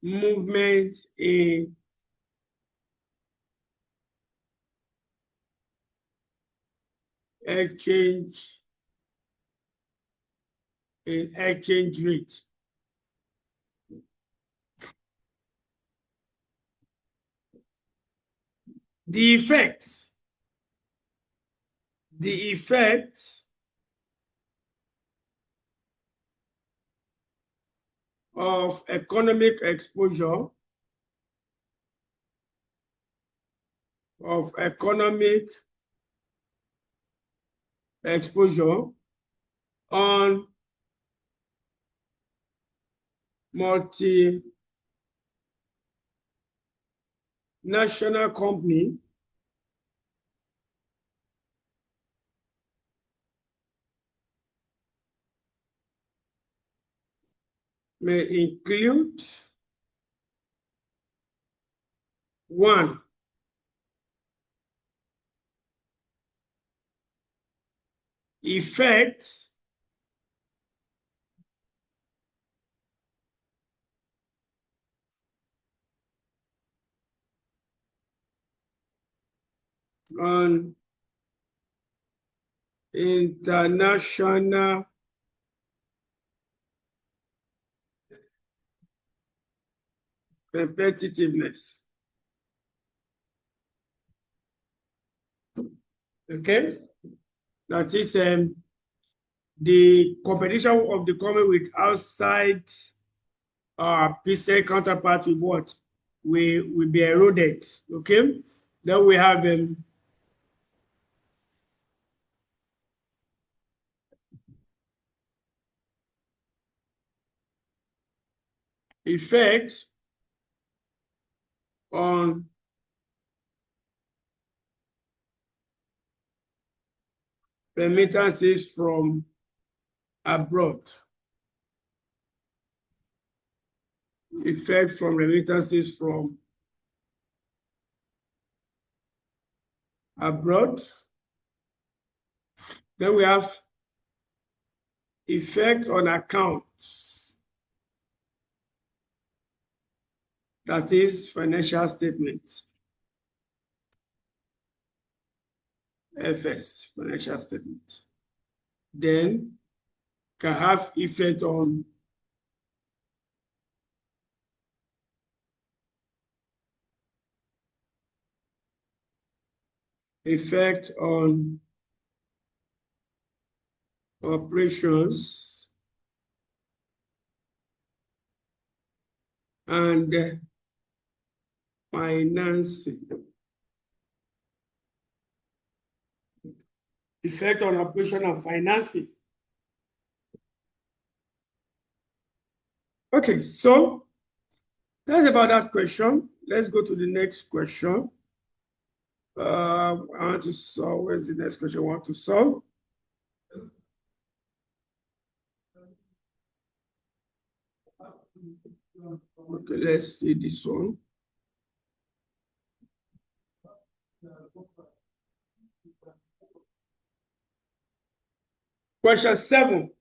movement in exchange rate. The effect of economic exposure on multinational company may include: 1, effect on international competitiveness. Okay, that is the competition of the company with outside PCA counterpart with what will be eroded. Okay, then we have effects on remittances from abroad. Effect from remittances from abroad. Then we have effect on accounts. That is financial statement. FS, financial statement. Then can have effect on operations and financing. Effect on operation and financing. Okay, so that's about that question. Let's go to the next question. I want to solve. Where's the next question I want to solve? Okay, let's see this one. Question 7.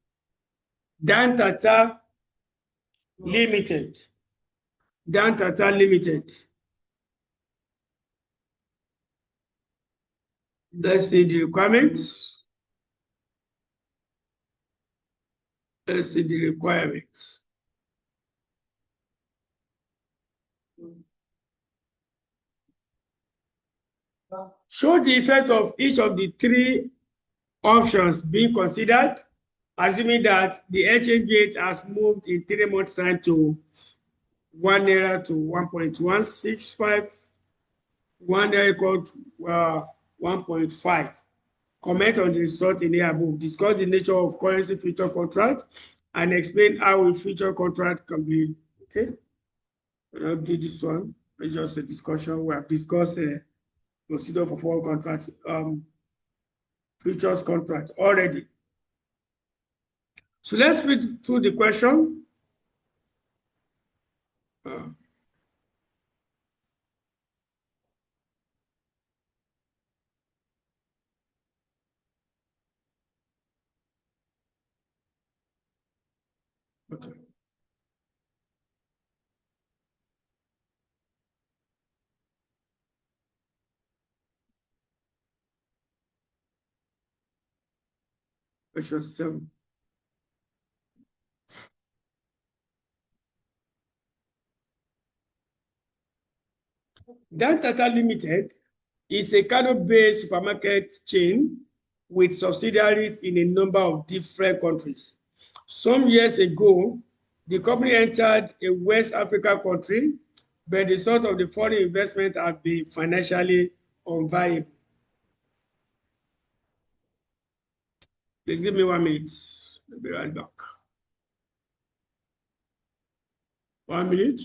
Dan Tata Limited. Dan Tata Limited. Let's see the requirements. Let's see the requirements. Show the effect of each of the 3 options being considered, assuming that the exchange rate has moved in 3 months' time to 1 naira to 1.165, 1 naira equal to 1.5. Comment on the result in the above. Discuss the nature of currency future contract and explain how a future contract can be. Okay, I'll do this one. It's just a discussion. We have discussed a procedure for forward contracts, futures contract already. So let's read through the question. Okay. Question 7. Dan Tata Limited is a Kano-based supermarket chain with subsidiaries in a number of different countries. Some years ago, the company entered a West Africa country, but the result of the foreign investment have been financially unviable. Please give me 1 minute. I'll be right back. 1 minute.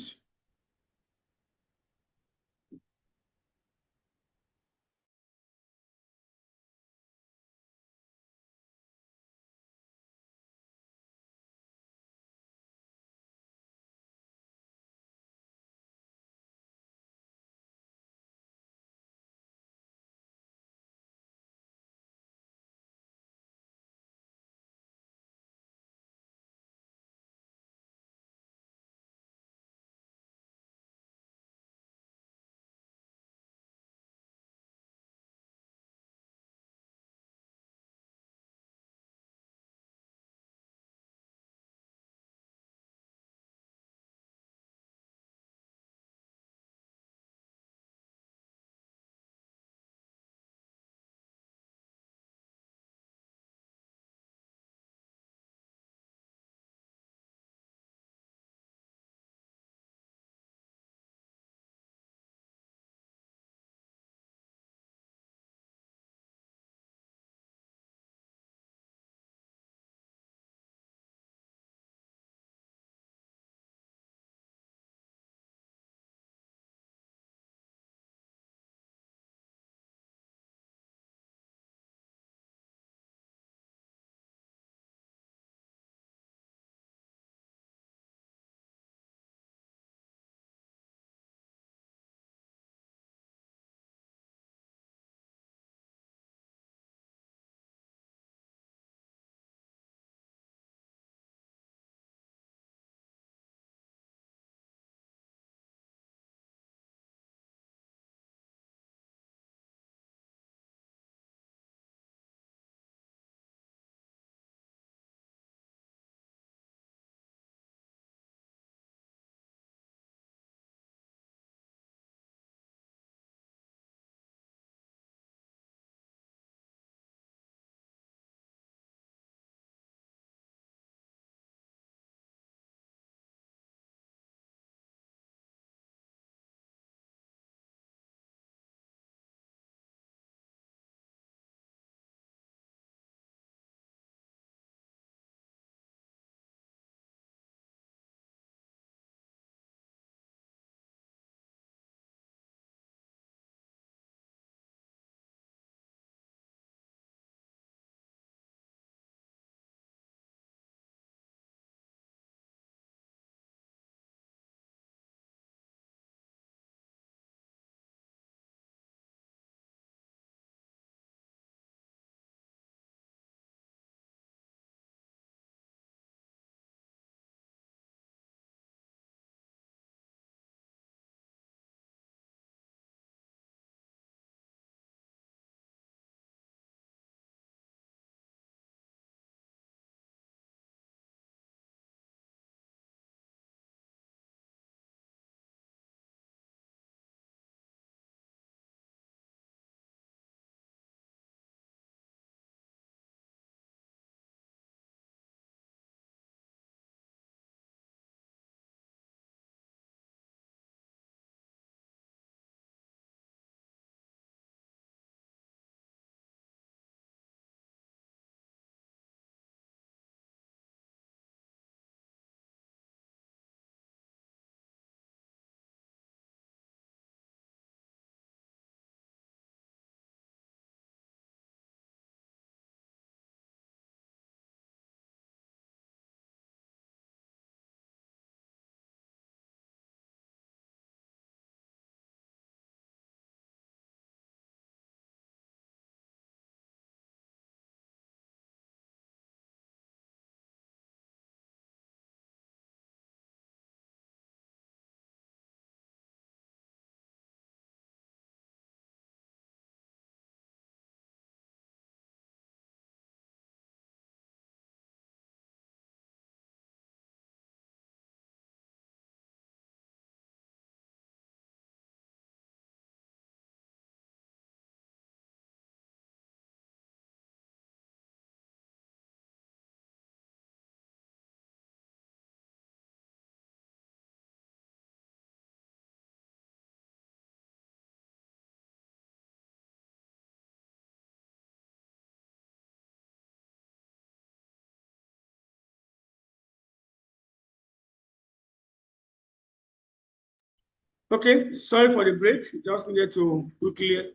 Okay, sorry for the break. Just needed to quickly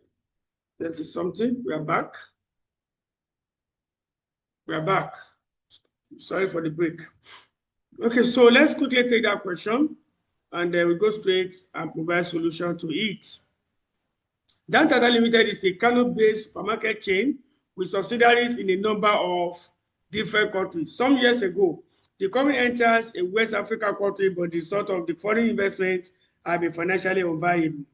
get to something. We are back. We are back. Sorry for the break. Okay, so let's quickly take that question and then we go straight and provide solution to it. Dan Tata Limited is a Kano-based supermarket chain with subsidiaries in a number of different countries. Some years ago, the company enters a West African country, but the result of the foreign investment have been financially unviable.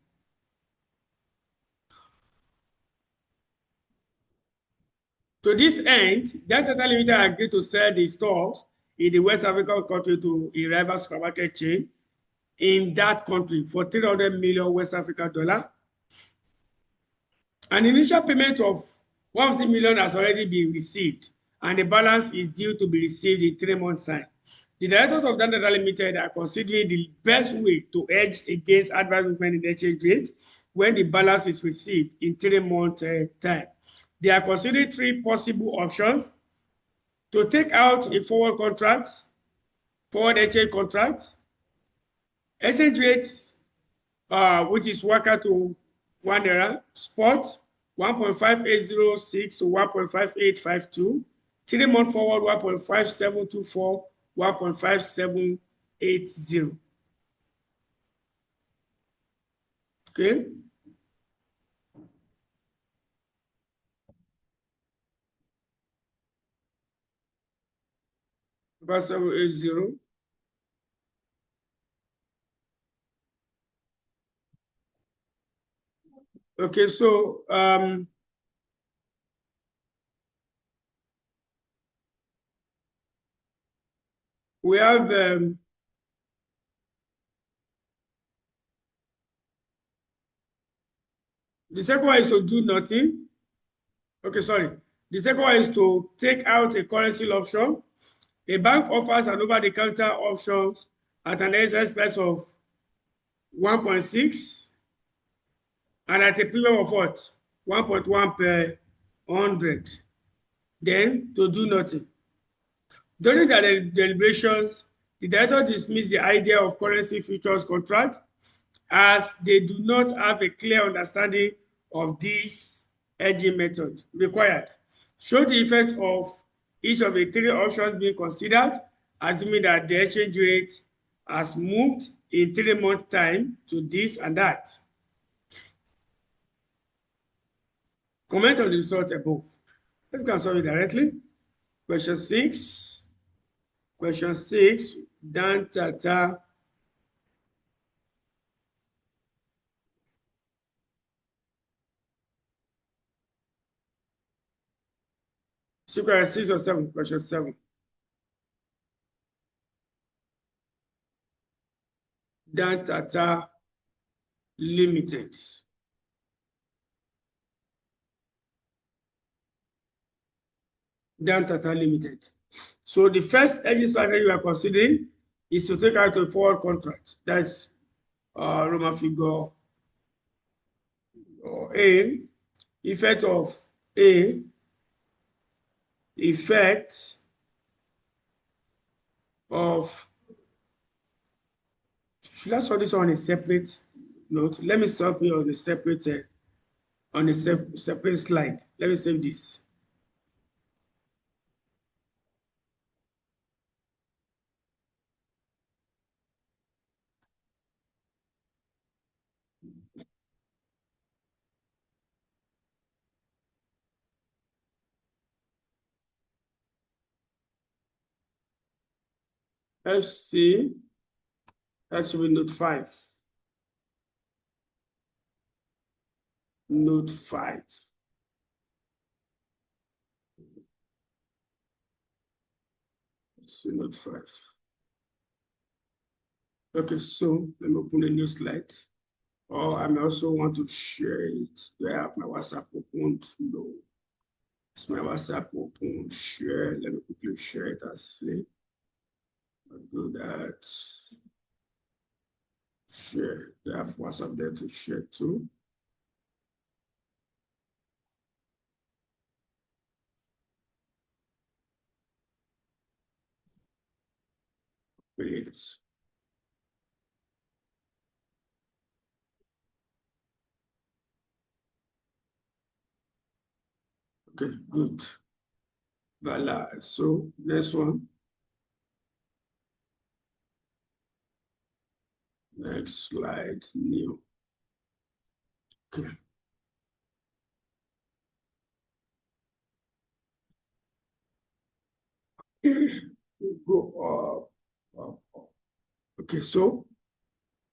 To this end, Dan Tata Limited agreed to sell the stores in the West African country to a rival supermarket chain in that country for 300 million West African dollar. An initial payment of 150 million has already been received, and the balance is due to be received in 3 months' time. The directors of Dan Tata Limited are considering the best way to hedge against adverse movement in the exchange rate when the balance is received in 3 months' time. They are considering 3 possible options: to take out a forward contract, forward exchange contract, exchange rates, which is Waka to 1 naira, spot 1.5806 to 1.5852, 3 month forward 1.5724, 1.5780. Okay. About 780. Okay, so we have the second one is to do nothing. Okay, sorry. The second one is to take out a currency option. A bank offers an over-the-counter option at an excess price of 1.6 and at a premium of what? 1.1 per 100. Then to do nothing. During the deliberations, the director dismissed the idea of currency futures contract as they do not have a clear understanding of this hedging method required. Show the effect of each of the 3 options being considered, assuming that the exchange rate has moved in 3 months' time to this and that. Comment on the result above. Let's go and solve it directly. Question 6. Question 6. Dan Tata Sugar 6 or 7. Question 7. Dan Tata Limited. Dan Tata Limited. So the first hedging strategy we are considering is to take out a forward contract. That's Roman figure or A. Effect of A. Effect of. Should I solve this on a separate note? Let me solve it on a separate separate slide. Let me save this. FC, that should be note 5. Note 5. So note 5. Okay, so let me open a new slide. Or I may also want to share it. Do I have my WhatsApp open? No. It's my WhatsApp open. Share. Let me quickly share it and see. I'll do that. Share. Do I have WhatsApp there to share too? Wait. Okay, good. Voila. So next one. Next slide, new. Okay. Go up. Okay, so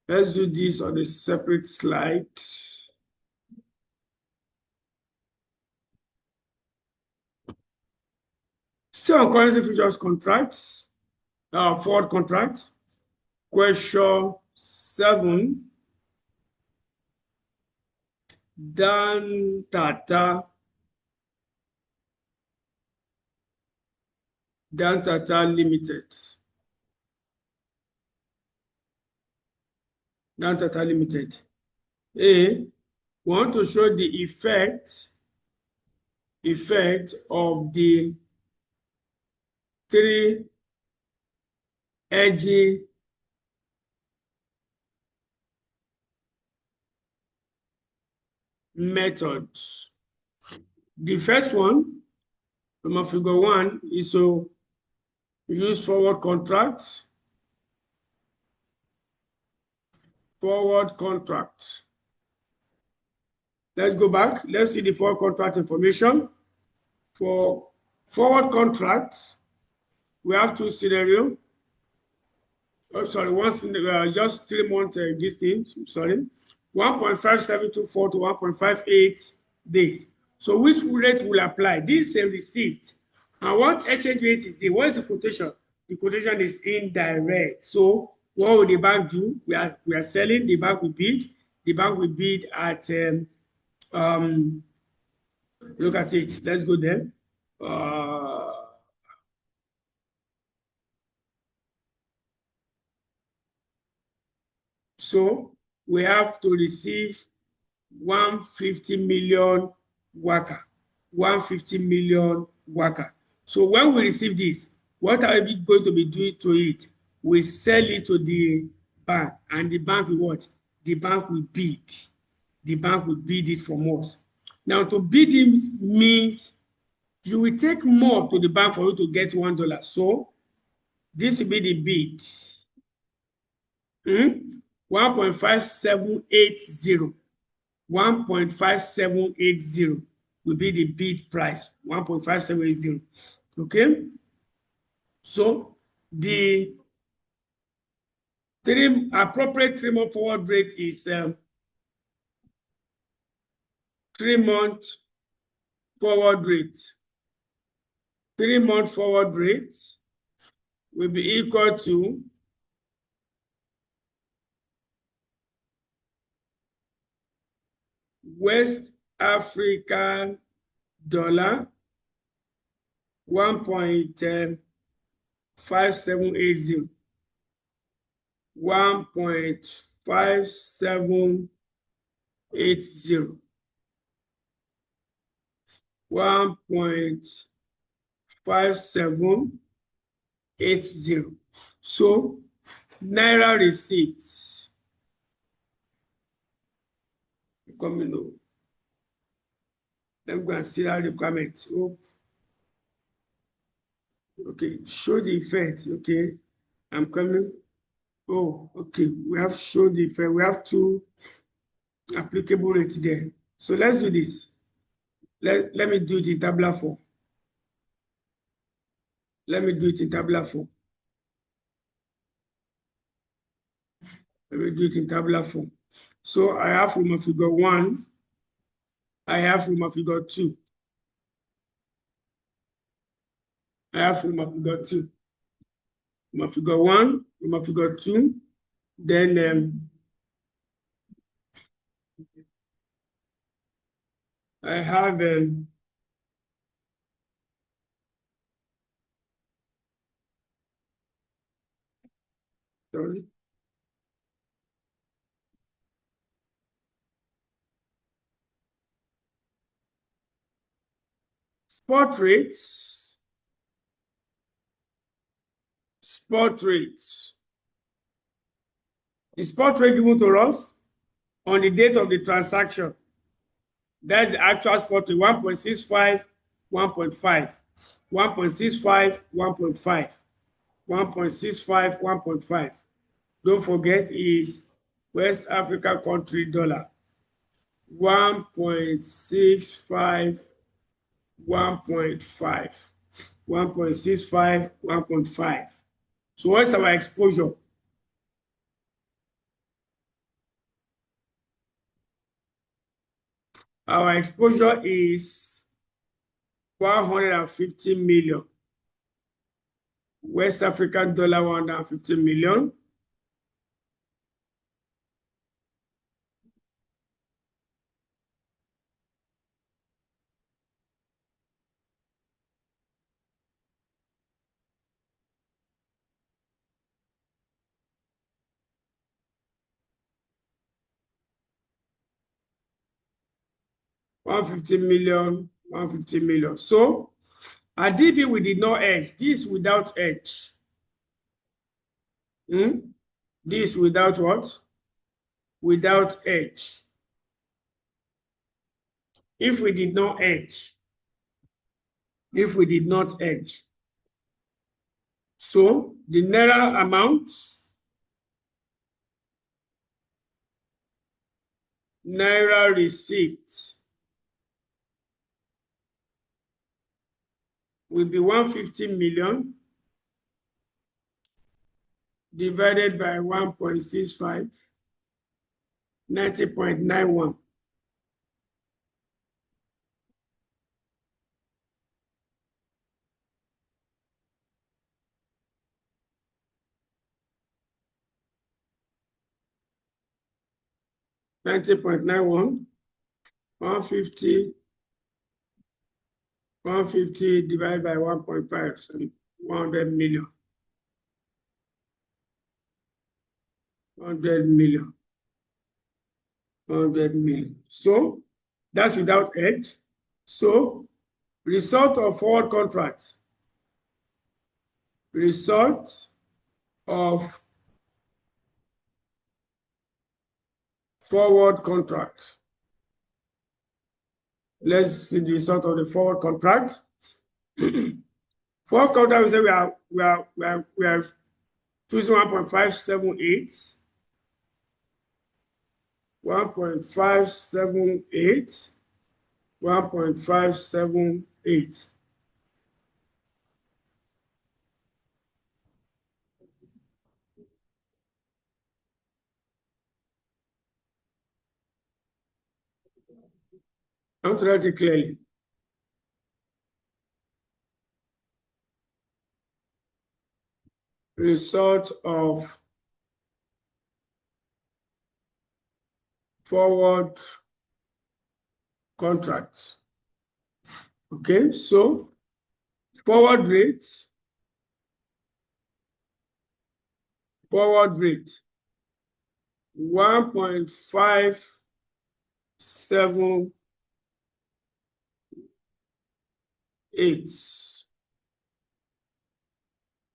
let's do this on a separate slide. Still on currency futures contracts, forward contract. Question 7. Dan Tata Limited. Dan Tata Limited. A, want to show the effect of the 3 hedging methods. The first one, from figure 1, is to use forward contracts. Forward contract. Let's go back. Let's see the forward contract information. For forward contracts, we have 2 scenarios. Oh, sorry, one scenario, just 3 months distance. Sorry, 1.5724 to 1.58 days. So which rate will apply? This is a receipt. And what exchange rate is it? What is the quotation? The quotation is indirect. So what will the bank do? We are selling. The bank will bid. The bank will bid at look at it. Let's go there. So we have to receive 150 million WACA. 150 million WACA. So when we receive this, what are we going to be doing to it? We sell it to the bank, and the bank will what? The bank will bid. The bank will bid it from us. Now, to bid it means you will take more to the bank for you to get $1. So this will be the bid. 1.5780. 1.5780 will be the bid price. 1.5780. Okay. So the appropriate 3-month forward rate is 3-month forward rate. 3-month forward rate will be equal to West African dollar 1.5780. 1.5780. 1.5780. So Naira receipts coming over. Let me go and see that requirement. Oh. Okay, show the effect. Okay, I'm coming. Oh, okay, we have show the effect. We have 2 applicable rates there. So let's do this. Let me do it in tabular form. Let me do it in tabular form. Let me do it in tabular form. So I have from my figure 1. I have from my figure 2. I have from my figure 2. My figure 1, from my figure 2. Then I have sorry. Spot rates. Spot rates. The spot rate given to us on the date of the transaction. That's the actual spot rate, 1.65 1.5, 1.65, 1.5, 1.65, 1.5. Don't forget is West Africa country dollar. 1.65, 1.5, 1.65, 1.5. So what's our exposure? Our exposure is 150 million. West African dollar, 150 million. $150 million. So at DB, we did not hedge. This without hedge. This without what? Without hedge. If we did not hedge, so the Naira amount, Naira receipt will be 150 million divided by 1.65, 90.91. $90.91, 150 divided by 1.5, so 100 million. 100 million. 100 million. So that's without hedge. So result of forward contract. Result of forward contract. Let's see the result of the forward contract. Forward contract, we say we are choosing 1.578. 1.578. 1.578. I want to write it clearly. Result of forward contracts. Okay, so forward rate 1.578.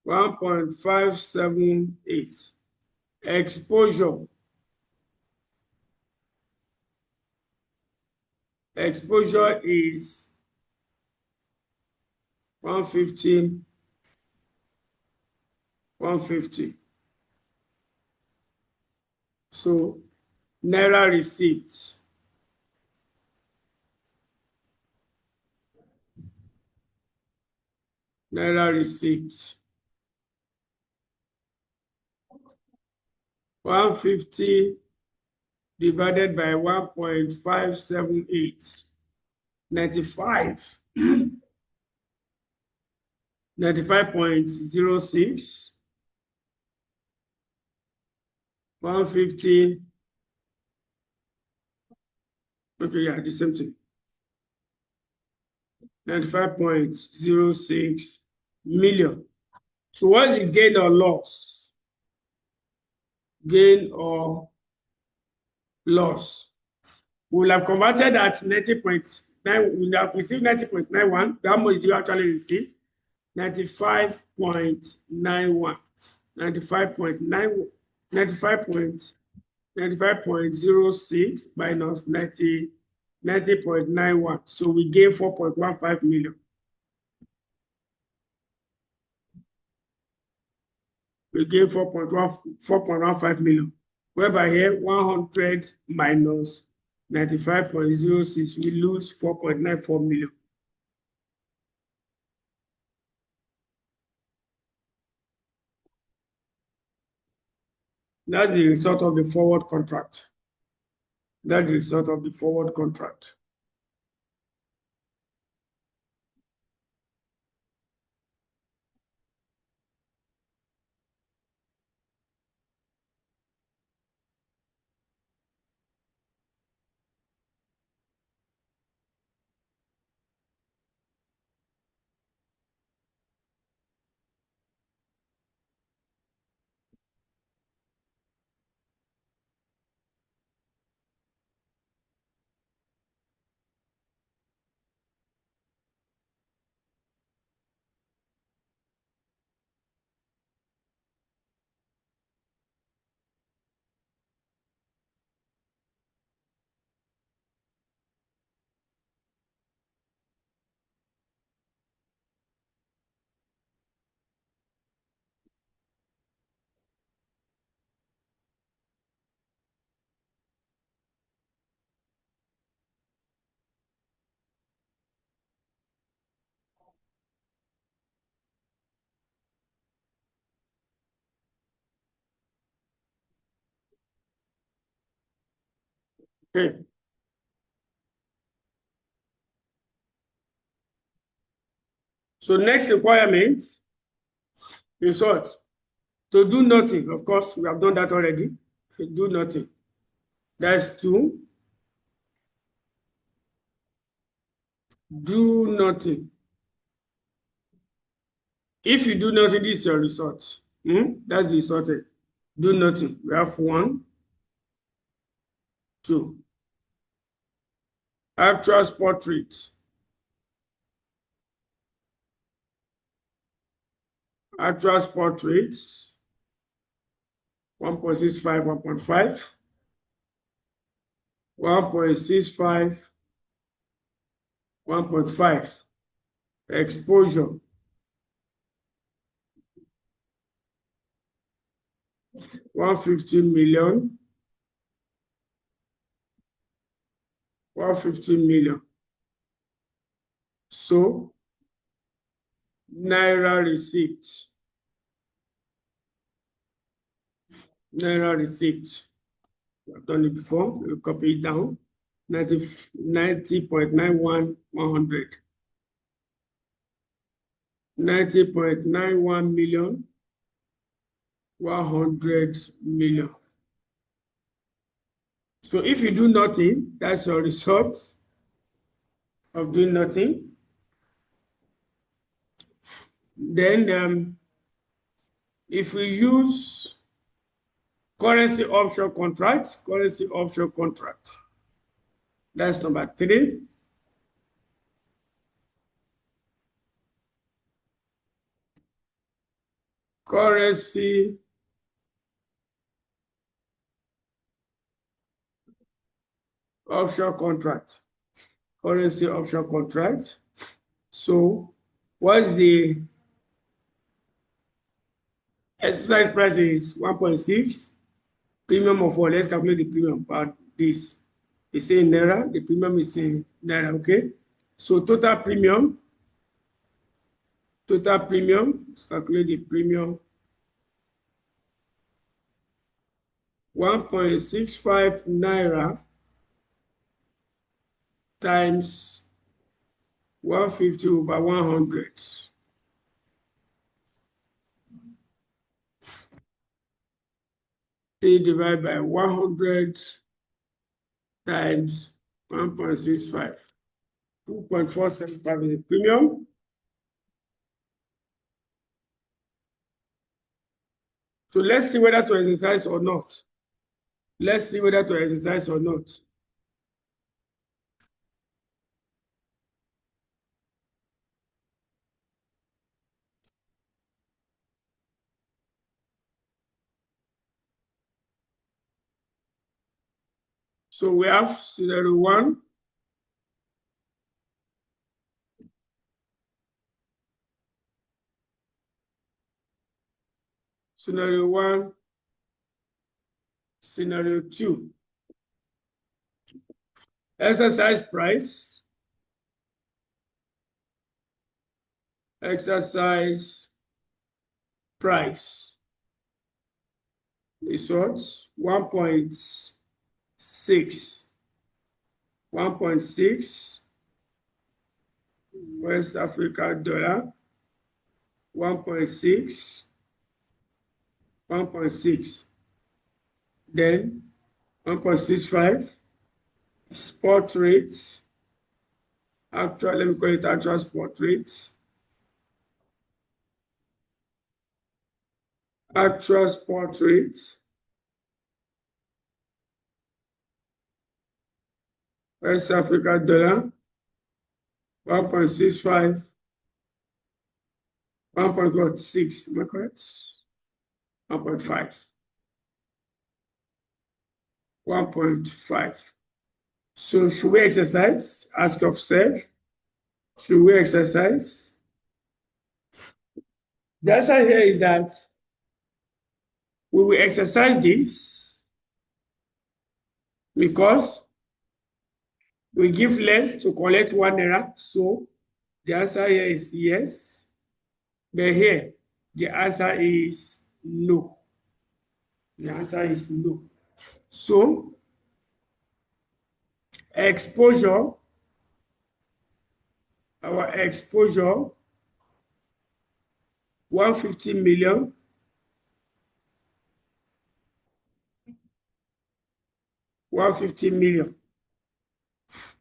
1.578. Exposure is 150. So Naira receipt. Naira receipt. 150 divided by 1.578. 95. 95.06. 150. Okay, yeah, the same thing. 95.06 million. So what's the gain or loss? Gain or loss. We will have converted at 90.9. We have received 90.91. How much did you actually receive? 95.91. 95.06 minus 90.91. So we gain 4.15 million. we gain 4.15 million. Whereby here 100 minus 95.06, we lose 4.94 million. That's the result of the forward contract. That's the result of the forward contract. Okay. So next requirement is what? To do nothing. Of course, we have done that already. To do nothing. That's to do nothing. If you do nothing, this is your result. That's the result. Do nothing. We have 1, 2. Actual spot rate. Actual spot rates 1.65, 1.5, 1.65, 1.5. Exposure 150 million, 150 million. So Naira receipt. Naira receipt. I've done it before. We'll copy it down. 90.91, 100. 90.91 million, 100 million. So if you do nothing, that's your result of doing nothing. Then if we use currency offshore contract, that's number 3. Currency offshore contract. Currency offshore contract. So what's the exercise price is 1.6. Premium of what? Let's calculate the premium about this. It's in Naira. The premium is in Naira, okay? So total premium, let's calculate the premium. 1.65 Naira times 150 over 100. Divided by 100 times 1.65. 2.475 is the premium. So let's see whether to exercise or not. Let's see whether to exercise or not. So we have scenario 1. Scenario 1, scenario 2. Exercise price. Exercise price is what? 1.6. 1.6 West Africa dollar. 1.6. 1.6. Then 1.65 spot rate. Actual, let me call it actual spot rate. Actual spot rate. West Africa dollar. 1.65. 1.6. Am I correct? 1.5. 1.5. So should we exercise? Ask yourself. Should we exercise? The answer here is that we will exercise this because we give less to collect 1 naira. So the answer here is yes. But here, the answer is no. The answer is no. So exposure, our exposure, 150 million. 150 million.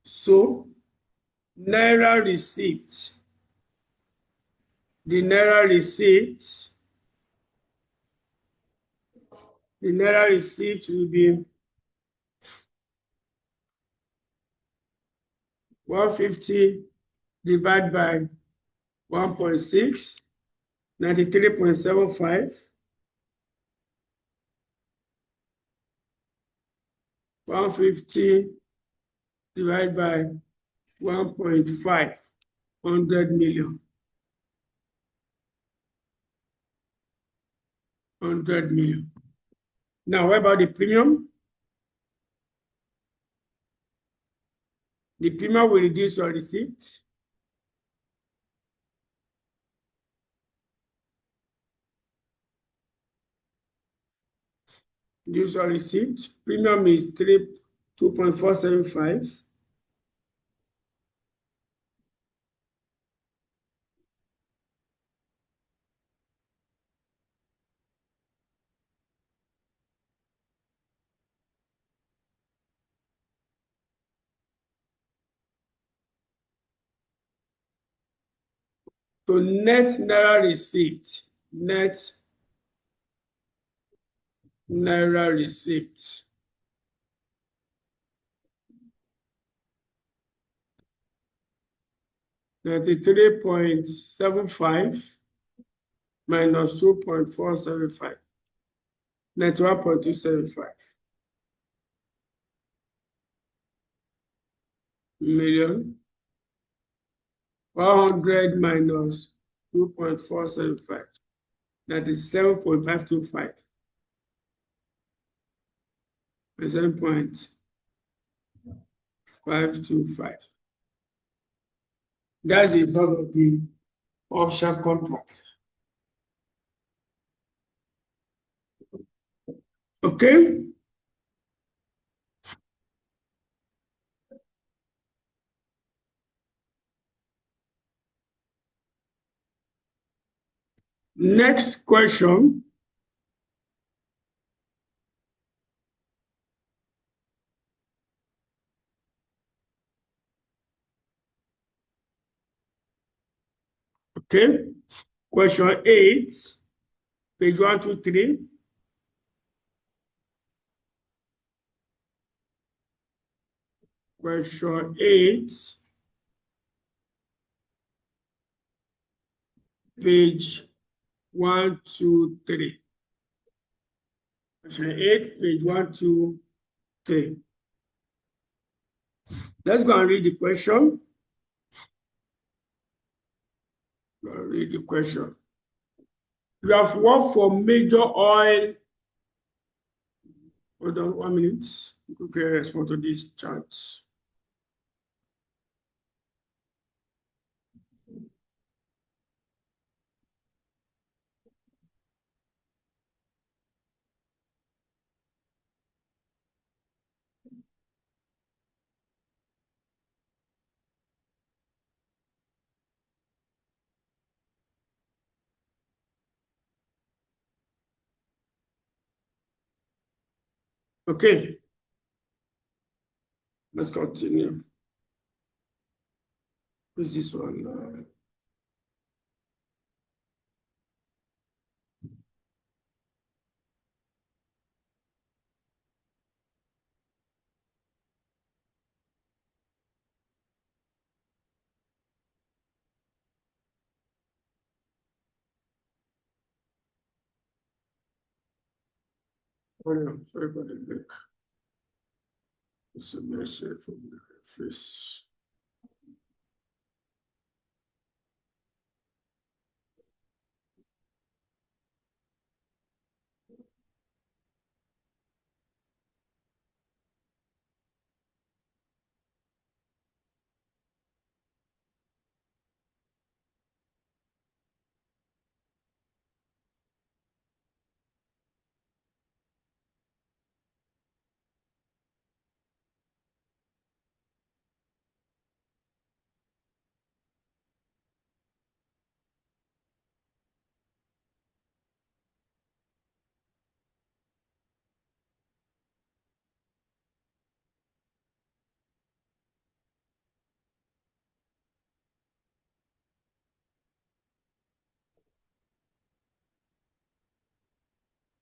So Naira receipt. The Naira receipt. The Naira receipt will be 150 divided by 1.6, 93.75. 150 divided by 1.5, 100 million. 100 million. Now, what about the premium? The premium will reduce your receipt. Reduce your receipt. Premium is 2.475. So net Naira receipt, net Naira receipt. $93.75 minus 2.475. 91.275 million. 100 minus 2.475. That is 7.525. 7.525. That's the result of the option contract. Okay. Next question. Okay. Question 8, page 123. Question 8, page 123. Question 8, page 123. Let's go and read the question. Read the question. We have worked for major oil. Hold on 1 minute. Okay, respond to these charts. Okay, let's continue. What's this one? Oh, yeah, sorry for the break. It's a message from the face.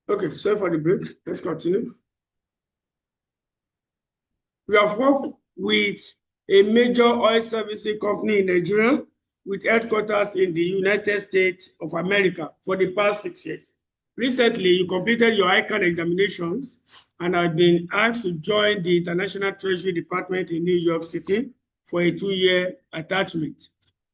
Okay, sorry for the break. Let's continue. We have worked with a major oil servicing company in Nigeria with headquarters in the United States of America for the past 6 years. Recently, you completed your ICANN examinations and have been asked to join the International Treasury Department in New York City for a 2-year attachment.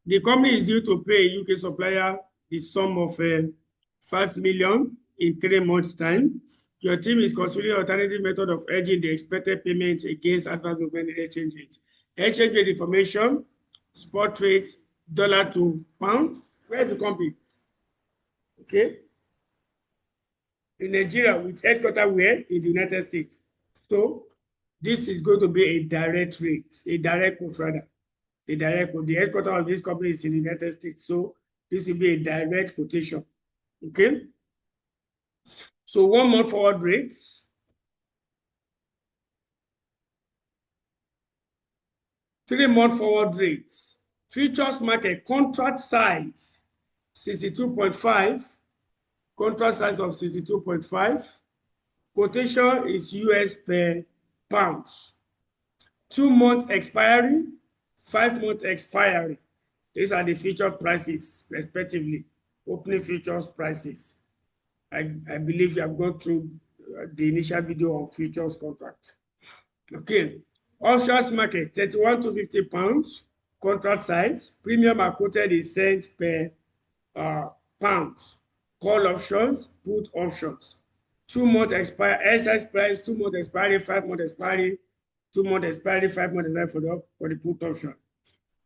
The company is due to pay a UK supplier the sum of $5 million in 3 months' time. Your team is considering alternative method of hedging the expected payment against adverse movement in exchange rate. Exchange rate information, spot rate, dollar to pound. Where is the company? Okay. In Nigeria, with headquarters where? In the United States. So this is going to be a direct rate, a direct quote rather. A direct quote. The headquarters of this company is in the United States. So this will be a direct quotation. Okay. So 1 month forward rates. 3-month forward rates. Futures market contract size 62.5. Contract size of 62.5. Quotation is US per pounds. 2-month expiry, 5-month expiry. These are the future prices, respectively. Opening futures prices. I believe you have gone through the initial video on futures contract. Okay. Options market, 31 to 50 pounds. Contract size. Premium are quoted in cents per pound. Call options, put options. 2-month expiry, SS price, 2-month expiry, 5-month expiry, 2-month expiry, 5-month expiry for the put option.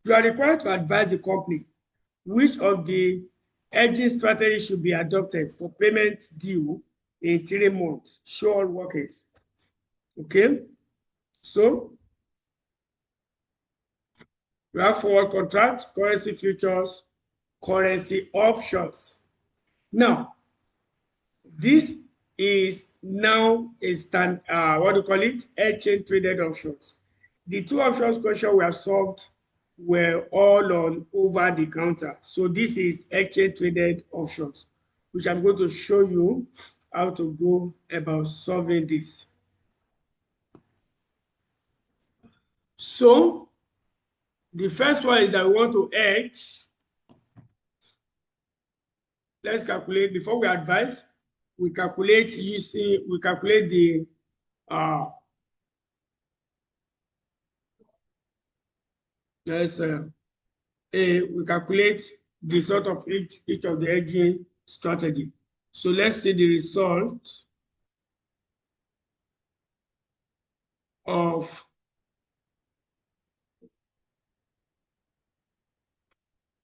You are required to advise the company which of the hedging strategies should be adopted for payment due in 3 months. Show all workers. Okay. So we have forward contract, currency futures, currency options. Now, this is now a what do you call it? Exchange traded options. The 2 options question we have solved were all on over the counter. So this is exchange traded options, which I'm going to show you how to go about solving this. So the first one is that we want to hedge. Let's calculate before we advise. We calculate the we calculate the sort of each of the hedging strategy. So let's see the result of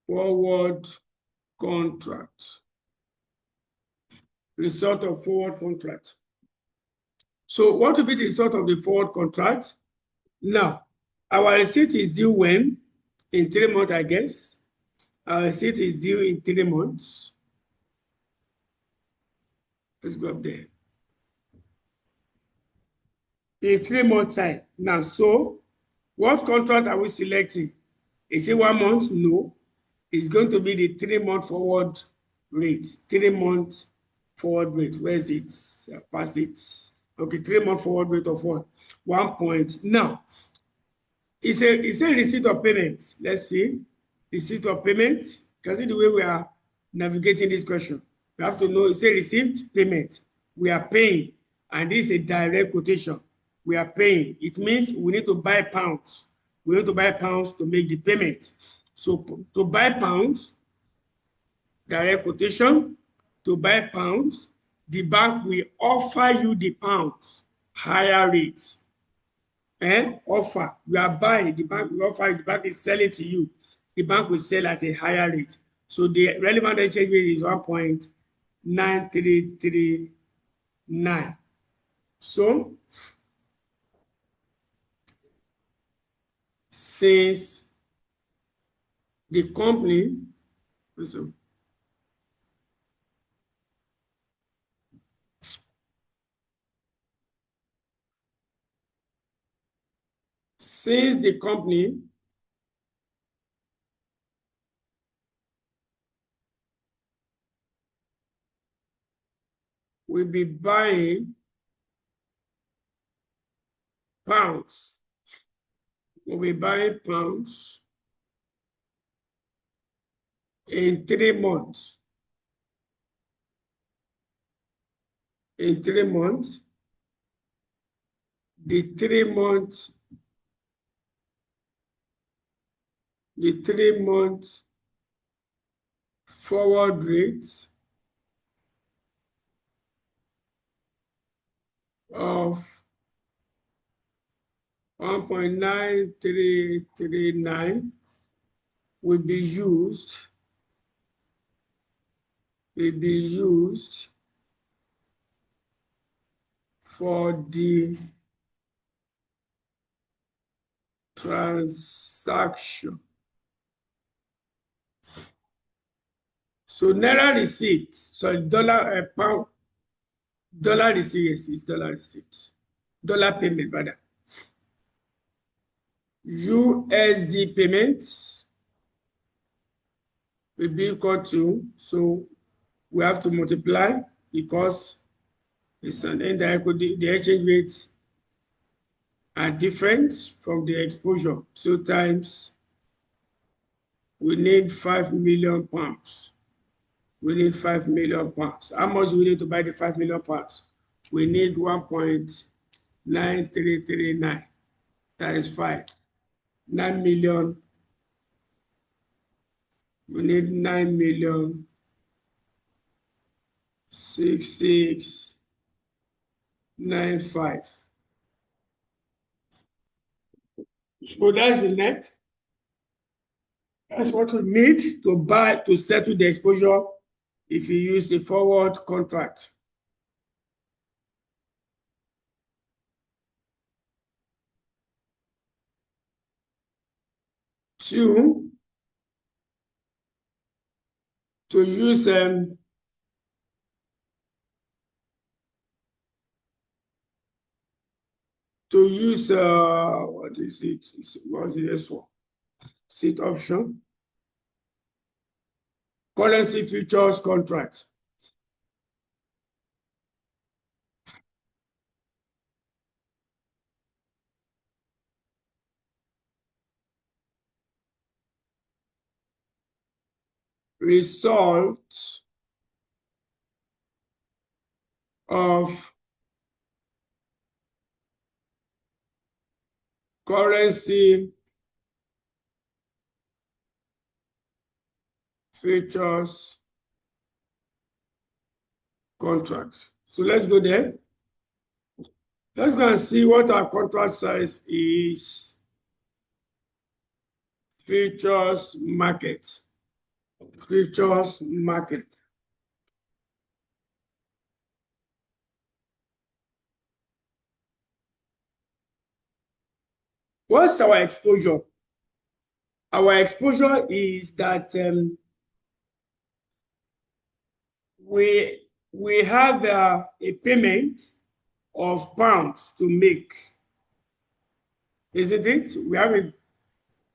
forward contract. Result of forward contract. So what will be the result of the forward contract? Now, our receipt is due when? In 3 months, I guess. Our receipt is due in 3 months. Let's go up there. In 3 months time. Now, so what contract are we selecting? Is it 1 month? No. It's going to be the 3 month forward rate. 3 month forward rate. Where is it? Pass it. Okay, 3 month forward rate of what? 1 point. Now, it's a receipt of payment. Let's see. Receipt of payment. You can see the way we are navigating this question. We have to know it's a receipt payment. We are paying, and this is a direct quotation. We are paying. It means we need to buy pounds. We need to buy pounds to make the payment. So to buy pounds, direct quotation, to buy pounds, the bank will offer you the pounds, higher rates. Offer, you are buying, the bank will offer you, the bank is selling to you. The bank will sell at a higher rate. So the relevant exchange rate is 1.9339. So since the company, since the company will be buying pounds, will be buying pounds in 3 months. In 3 months, the 3 months, the 3 months forward rate of 1.9339 will be used for the transaction. So Naira receipt, sorry, pound, dollar receipt, yes, it's dollar receipt. Dollar payment, rather. USD payments will be equal to, so we have to multiply because it's an indirect, the exchange rates are different from the exposure. 2 times, we need 5 million pounds. We need 5 million pounds. How much do we need to buy the 5 million pounds? We need 1.9339 times 5. 9 million. We need 9 million 6695. So that's the net. That's what we need to buy to settle the exposure if you use a forward contract. Two, to use what is it? What is this one? Seat option. Currency futures contract. Result of currency futures contract. So let's go there. Let's go and see what our contract size is. Futures market. Futures market. What's our exposure? Our exposure is that we have a payment of pounds to make, isn't it? We have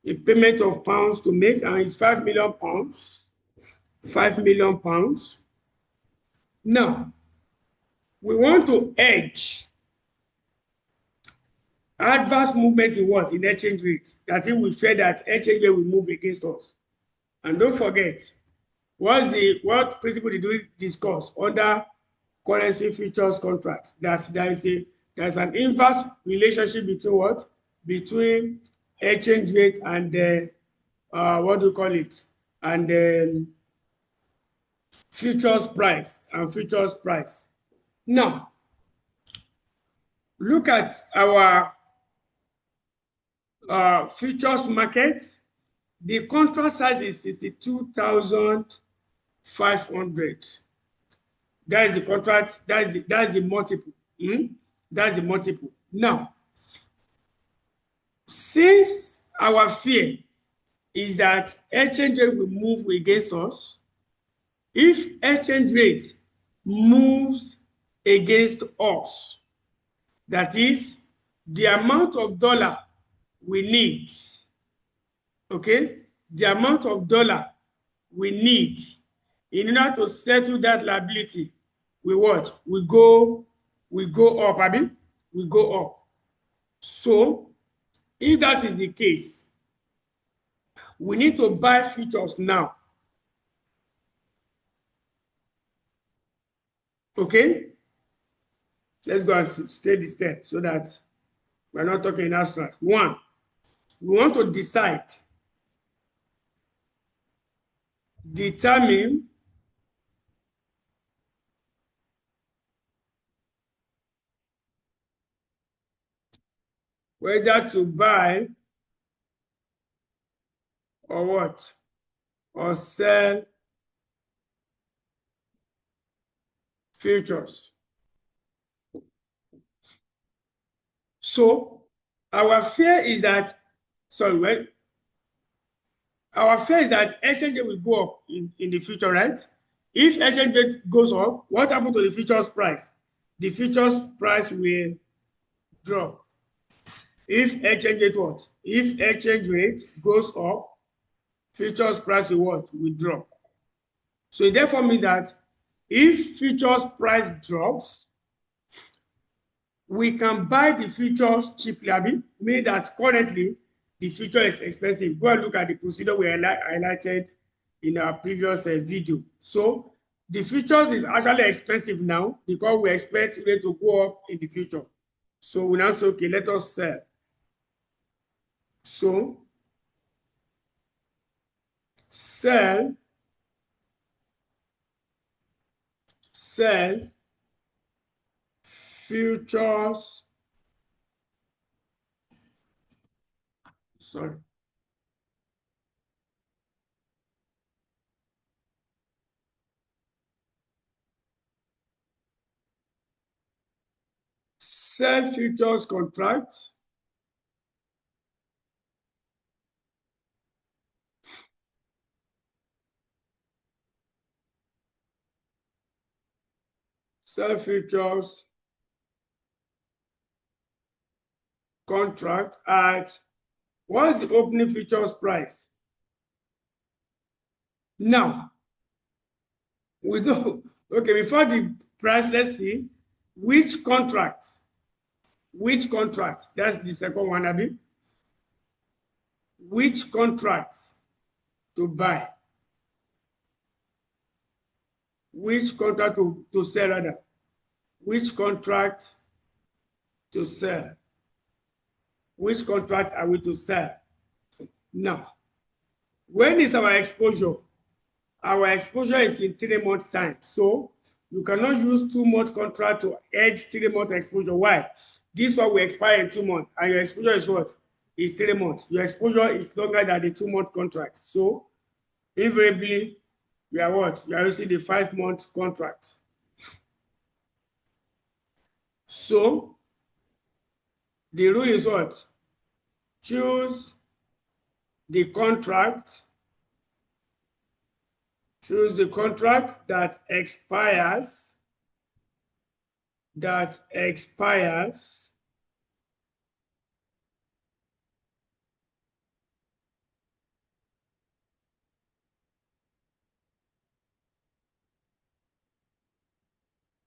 a payment of pounds to make, and it's 5 million pounds. 5 million pounds. Now, we want to hedge adverse movement in what? In exchange rate. That is, we fear that exchange rate will move against us. And don't forget, what principle did we discuss under currency futures contract? That there's an inverse relationship between what? Between exchange rate and what do you call it? And futures price and futures price. Now, look at our futures market. The contract size is 62,500. That is the contract. That is the multiple. That's the multiple. Now, since our fear is that exchange rate will move against us, if exchange rate moves against us, that is the amount of dollar we need, okay? The amount of dollar we need in order to settle that liability, we what? We go up, I mean, we go up. So if that is the case, we need to buy futures now. Okay? Let's go and state the step so that we're not talking in abstract. One, we want to determine whether to buy or what? Or sell futures. So our fear is that, our fear is that exchange rate will go up in the future, right? If exchange rate goes up, what happens to the futures price? The futures price will drop. If exchange rate what? If exchange rate goes up, futures price will what? Will drop. So it therefore means that if futures price drops, we can buy the futures cheaply. I mean that currently the future is expensive. Go and look at the procedure we highlighted in our previous video. So the futures is actually expensive now because we expect it to go up in the future. So we now say, okay, let us sell. So sell futures, sell futures contract sell futures contract at, what's the opening futures price? Now, we do, okay, before the price, let's see which contract, that's the second one, Abi. Which contract to buy? Which contract to sell, rather? Which contract to sell? Which contract are we to sell? Now, when is our exposure? Our exposure is in 3 months' time. So You cannot use 2-month contract to hedge 3-month exposure. Why? This one will expire in 2 months, and your exposure is what? Is 3 months. Your exposure is longer than the 2-month contract. So, invariably, you are what? You are using the 5-month contract. So, the rule is what? Choose the contract. Choose the contract that expires.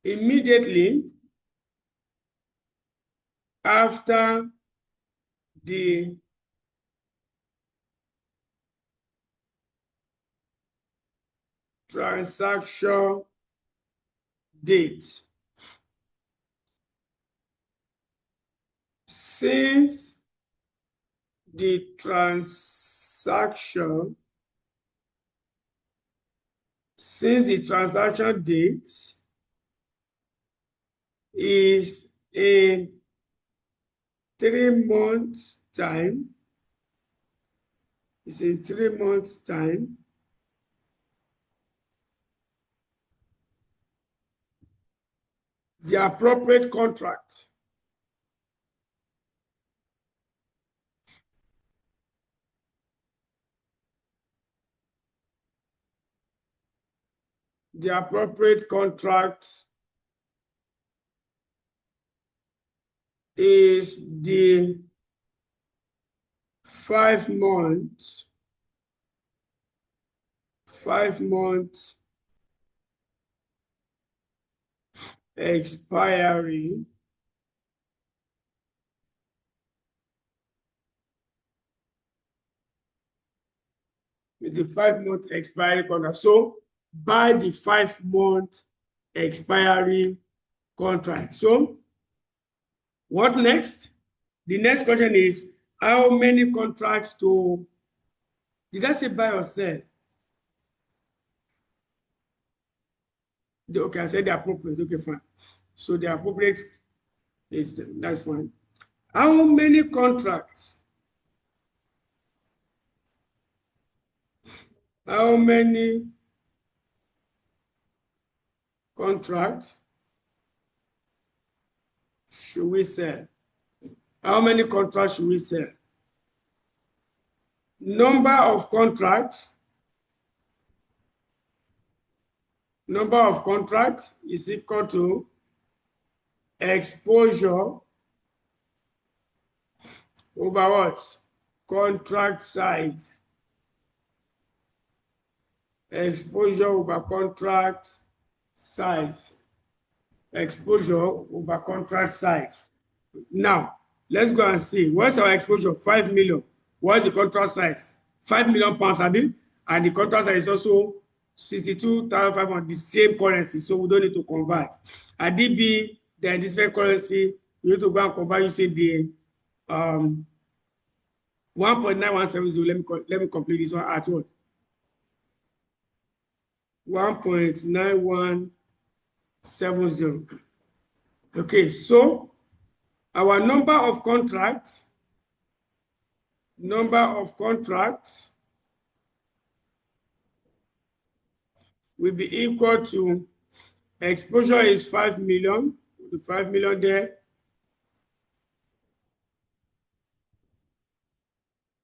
Immediately after the transaction date. Since the transaction date is in 3 months' time, the appropriate contract is the 5-month expiry with the 5-month expiry contract. So buy the 5-month expiry contract. So what next? The next question is, how many contracts to, did I say buy or sell? Okay, I said the appropriate. Okay, fine. So the appropriate is, that's fine. How many contracts? How many contracts should we sell? How many contracts should we sell? Number of contracts is equal to exposure over what? Contract size. Exposure over contract size. Exposure over contract size. Now, let's go and see. What's our exposure? 5 million. What's the contract size? 5 million pounds, and the contract size is also 62,500, the same currency, so we don't need to convert. And DB, then different currency, you need to go and convert using the 1.9170. Let me complete this one at what? 1.9170. Okay, so our number of contracts will be equal to, exposure is 5 million, the 5 million there.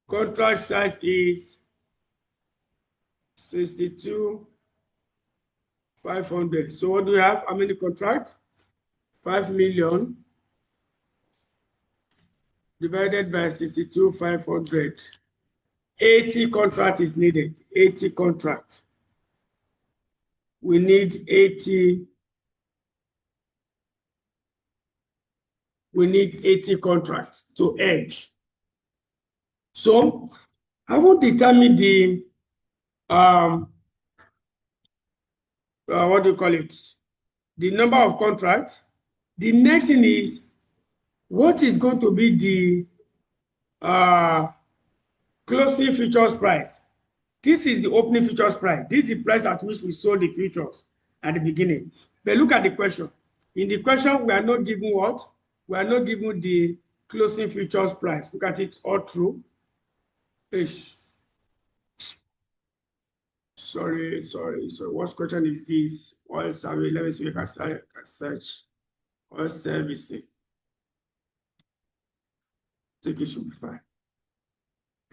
Contract size is 62,500. So what do we have? How many contracts? 5 million divided by 62,500. 80 contract is needed. 80 contract. We need 80. We need 80 contracts to hedge. So I will determine the what do you call it? The number of contracts. The next thing is, what is going to be the closing futures price? This is the opening futures price. This is the price at which we sold the futures. at the beginning. But look at the question. In the question, we are not given what? We are not given the closing futures price. Look at it all through. Sorry. So what question is this? Oil service. Let me see if I can search oil servicing. I think it should be fine.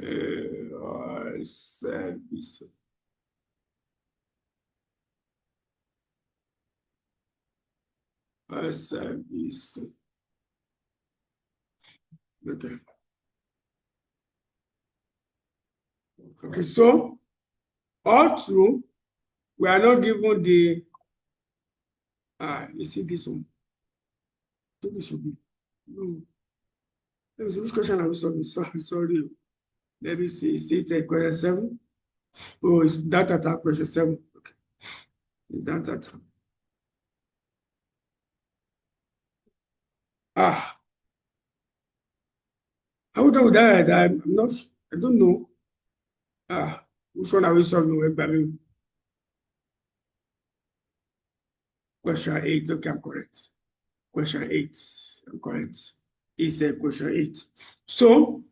Oil service. Oil service. Okay. Okay, so all through, we are not given the you see this one. I think it should be no. Let me see which question are we solving? Sorry. Let me see. Is it question 7? Oh, it's data attack question 7. Okay. It's data attack. How would that? I'm not, I don't know. Which one are we solving? Question 8. Okay, I'm correct. Question 8. I'm correct. It's question 8. So,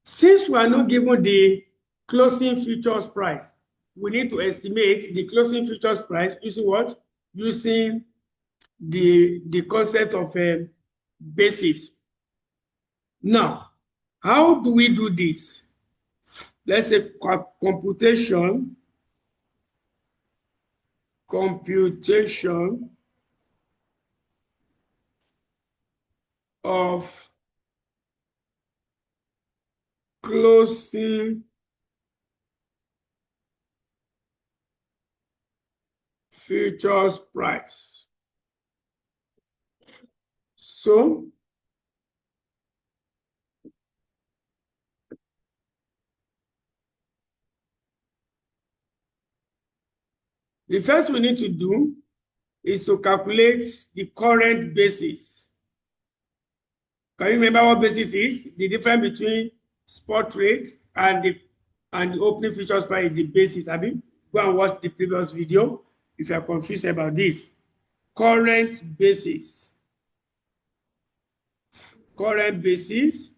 since we are not given the closing futures price, we need to estimate the closing futures price using what? Using the concept of a basis. Now, how do we do this? Let's say computation of closing futures price. So, the first we need to do is to calculate the current basis. Can you remember what basis is? The difference between spot rate and the opening futures price is the basis. I mean, go and watch the previous video if you are confused about this. Current basis. Current basis.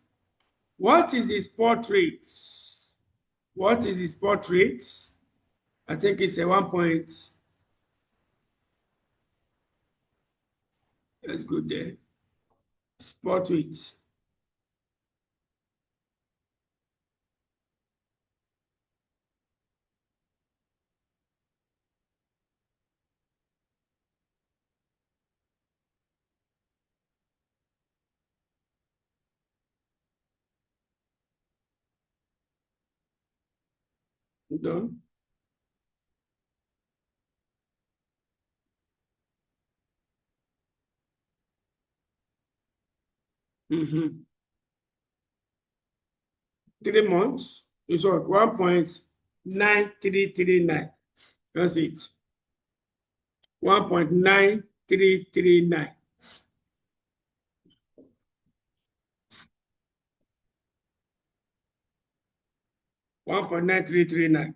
What is the spot rate? What is the spot rate? I think it's a 1 point. Let's go there. Spot rate. Done. Mm-hmm. 3 months is what? 1.9339. That's it. 1.9339.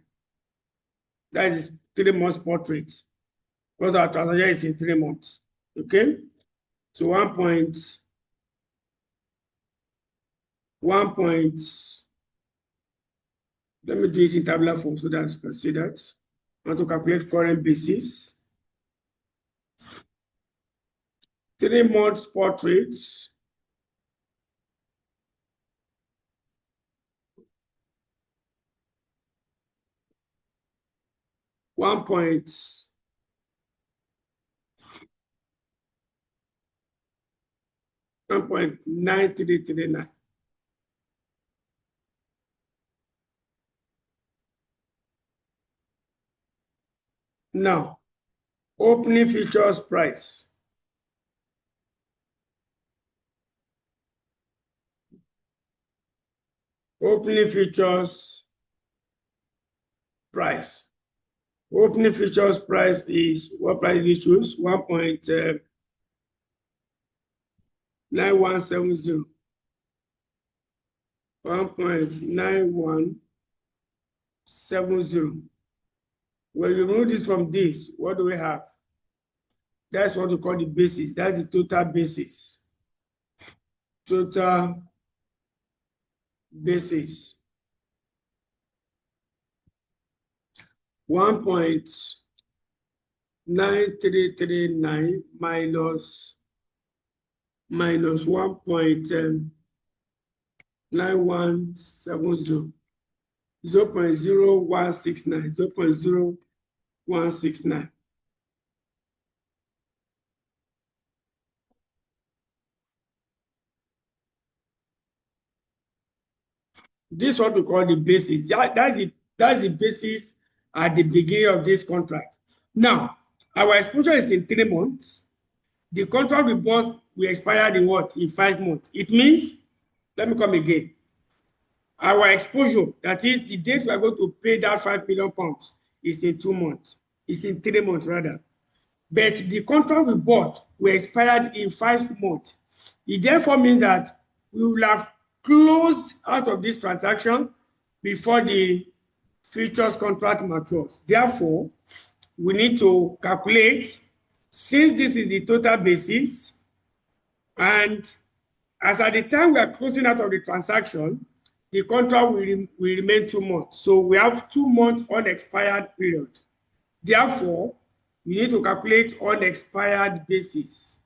That is 3 months spot rate. Because our transaction is in 3 months. Okay? So 1 point. Let me do it in tabular form so that you can see that. I want to calculate current basis. 3 months spot rates. One point 1.9339. Now, opening futures price. Opening futures price. Opening futures price is, what price did you choose? 1.9170. 1.9170. When you remove this from this, what do we have? That's what we call the basis. That's the total basis. Total basis. 1.9339 minus 1.9170, 0.0169, 0.0169. This is what we call the basis. That's the basis at the beginning of this contract. Now, our exposure is in 3 months. The contract we bought will expire in what? In 5 months. It means, let me come again. Our exposure, that is the date we are going to pay that £5 million, is in 2 months. It's in 3 months rather. But the contract we bought will expire in 5 months. It therefore means that we will have closed out of this transaction before the futures contract matures. Therefore, we need to calculate, since this is the total basis, and as at the time we are closing out of the transaction, the contract will remain 2 months. So we have 2 months unexpired period. Therefore, we need to calculate unexpired basis.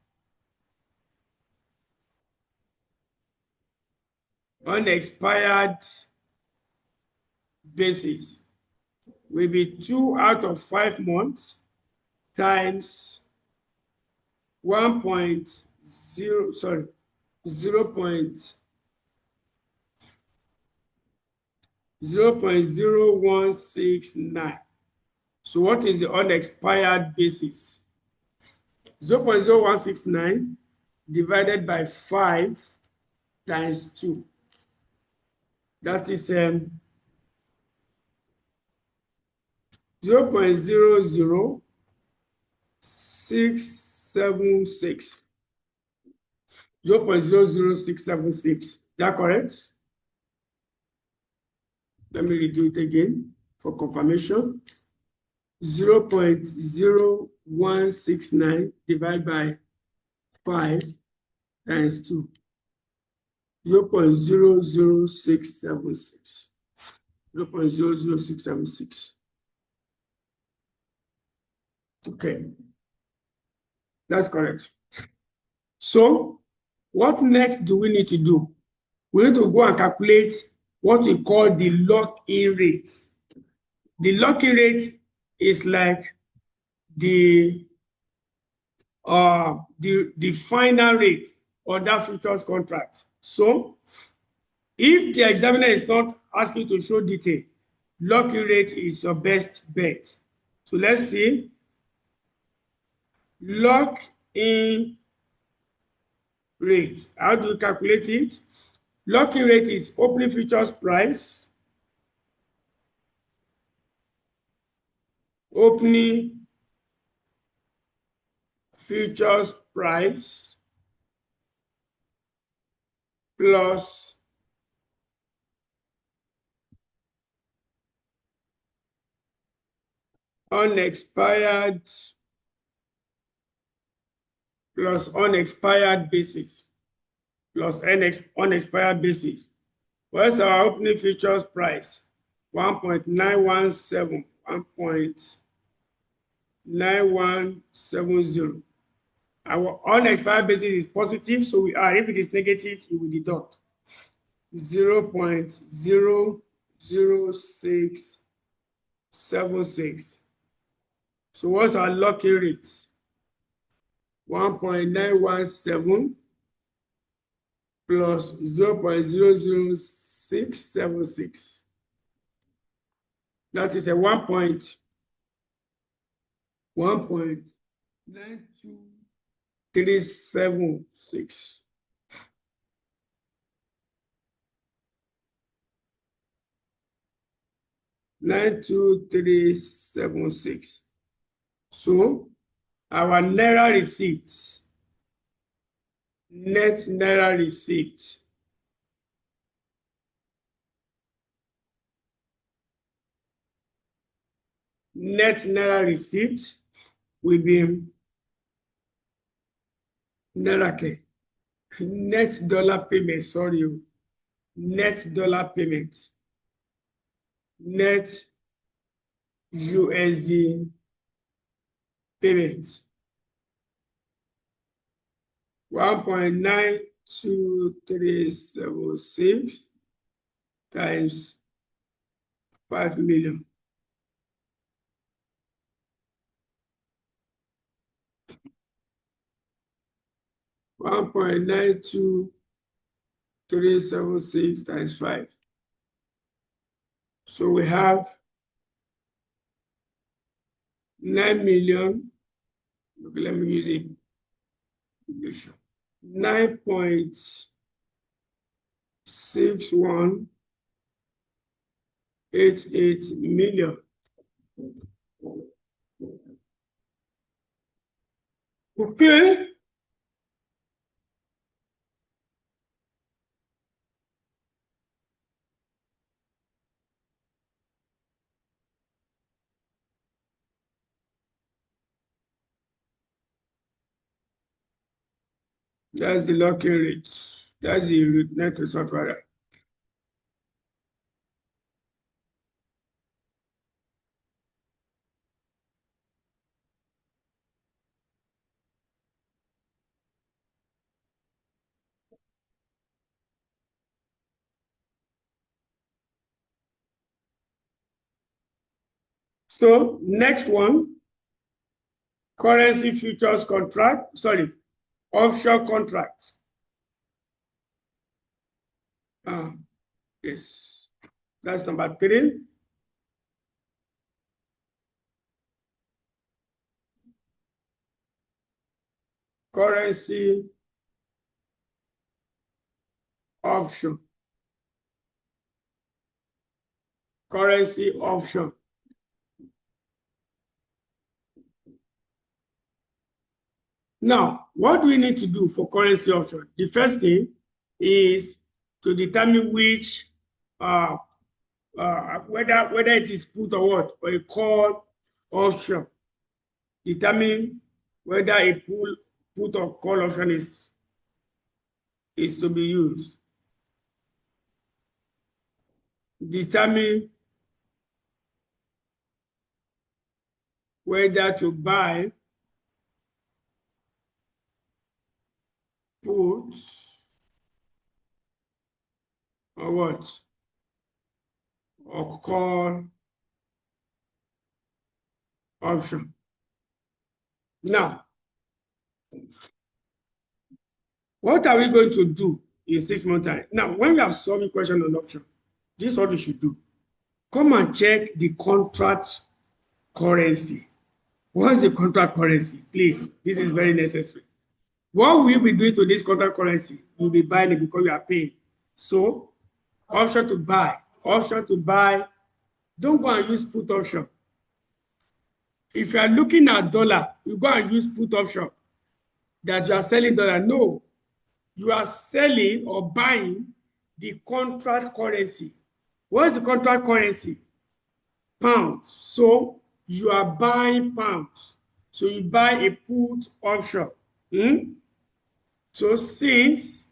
Unexpired basis will be 2 out of 5 months times 0.0169. So what is the unexpired basis? 0.0169 divided by 5 times 2. That is 0.00676. 0.00676. Is that correct? Let me redo it again for confirmation. 0.0169 divided by 5 times 2. 0.00676. 0.00676. Okay, that's correct. So, what next do we need to do? We need to go and calculate what we call the lock-in rate. The lock-in rate is like the final rate on that futures contract. So, if the examiner is not asking to show detail, lock-in rate is your best bet. So let's see. Lock-in rate. How do we calculate it? Lock-in rate is opening futures price. Opening futures price plus unexpired basis plus unexpired basis. What's our opening futures price? 1.917, 1.9170. Our unexpired basis is positive, so we are. If it is negative, you will deduct 0.00676. So what's our lock-in rate? 1.917 plus 0.00676. That is a 1.92376. $92376. So our Naira receipts, net Naira receipt, net naira receipt will be naira net dollar payment, sorry, net dollar payment, net USD payment 1.92376 times 5 million. $1.92376 times 5. So we have 9 million. Okay, let me use it. 9.6188 million. Okay. That's the locking rate. That's the net result rather. So next one, currency futures contract, sorry, offshore contracts. Yes, that's number 3. Currency offshore. Currency offshore. Now, what do we need to do for currency offshore? The first thing is to determine which whether it is put or what, or a call option. Determine whether a put or call option is to be used. Determine whether to buy put or what, or call option. Now, what are we going to do in 6 months' time? Now, when we are solving question on option, this is what we should do. Come and check the contract currency. What is the contract currency? Please, this is very necessary. What will you be doing to this contract currency? You'll be buying it because you are paying. So, option to buy. Option to buy. Don't go and use put option. If you are looking at dollar, you go and use put option that you are selling dollar. No, you are selling or buying the contract currency. What is the contract currency? Pounds. So you are buying pounds. So you buy a put option. So since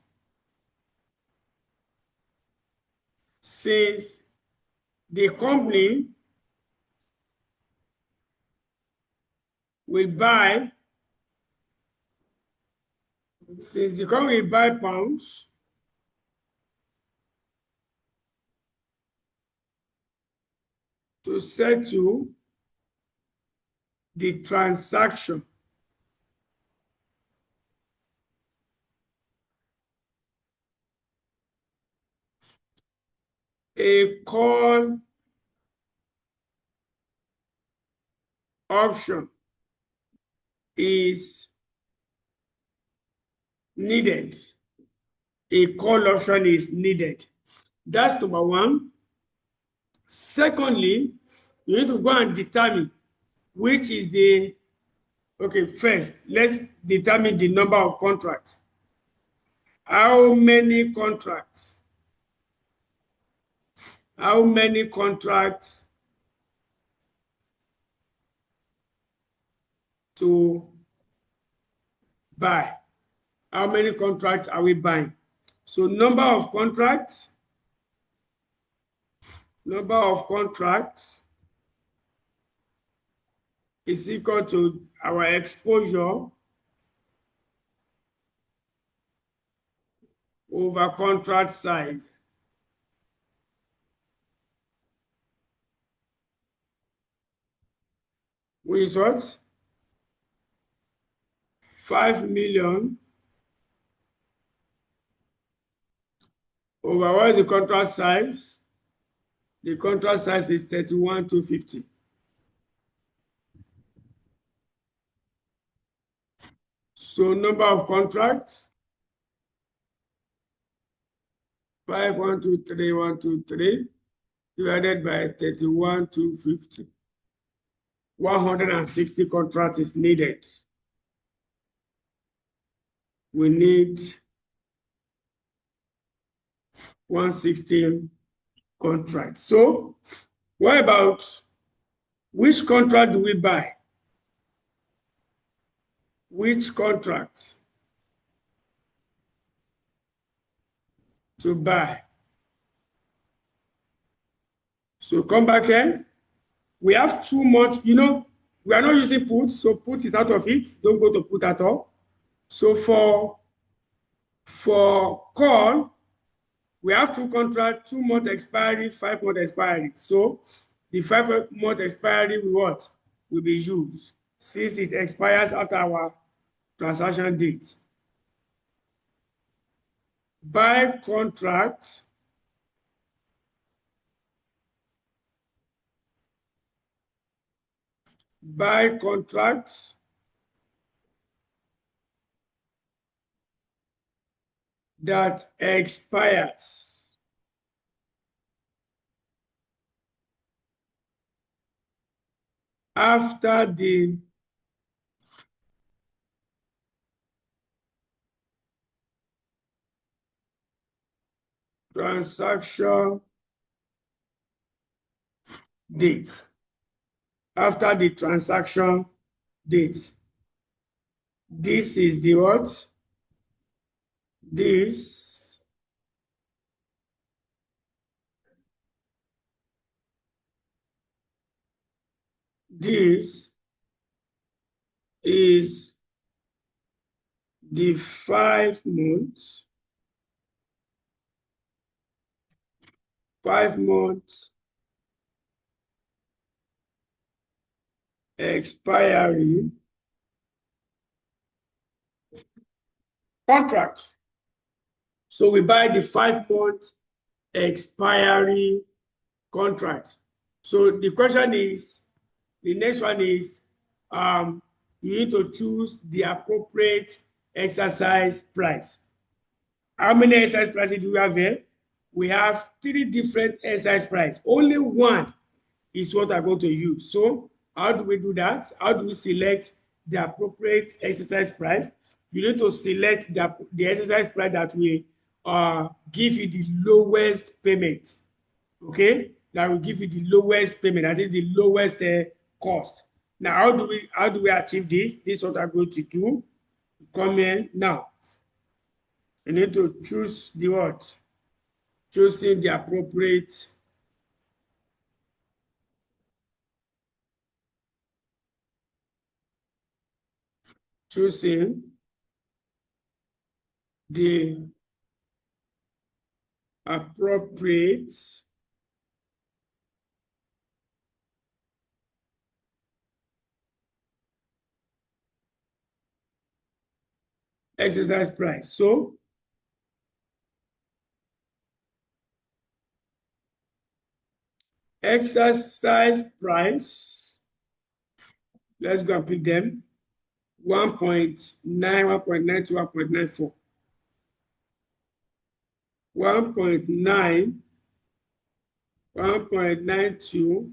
the company will buy, since the company will buy pounds, to settle the transaction, a call option is needed. A call option is needed. That's number 1. Secondly, you need to go and determine which is the, okay, first, let's determine the number of contracts. How many contracts? How many contracts to buy. How many contracts are we buying? So number of contracts is equal to our exposure over contract size. Which is what? 5 million over what is the contract size? The contract size is 31,250. So number of contracts, 5,123,123 divided by 31,250. 160 contracts is needed. We need 160 contracts. So what about which contract do we buy? Which contract to buy? So come back here. We have 2 months, we are not using put, so put is out of it. Don't go to put at all. So for call, we have 2 contracts, 2 month expiry, 5 month expiry. So the 5 month expiry will be used since it expires after our transaction date. Buy contract that expires after the transaction date. After the transaction date. This is the what? This is the 5 months expiry contract. So we buy the 5 month expiry contract. So the question is, the next one is, you need to choose the appropriate exercise price. How many exercise prices do we have here? We have 3 different exercise prices. Only one is what I'm going to use. So how do we do that? How do we select the appropriate exercise price? You need to select the exercise price that will give you the lowest payment. Okay? That will give you the lowest payment. That is the lowest cost. Now, how do we achieve this? This is what I'm going to do. Come in now. You need to choose the what? Choosing the appropriate exercise price. So exercise price, let's go and pick them. 1.9, 1.92, 1.94. 1.9, 1.92,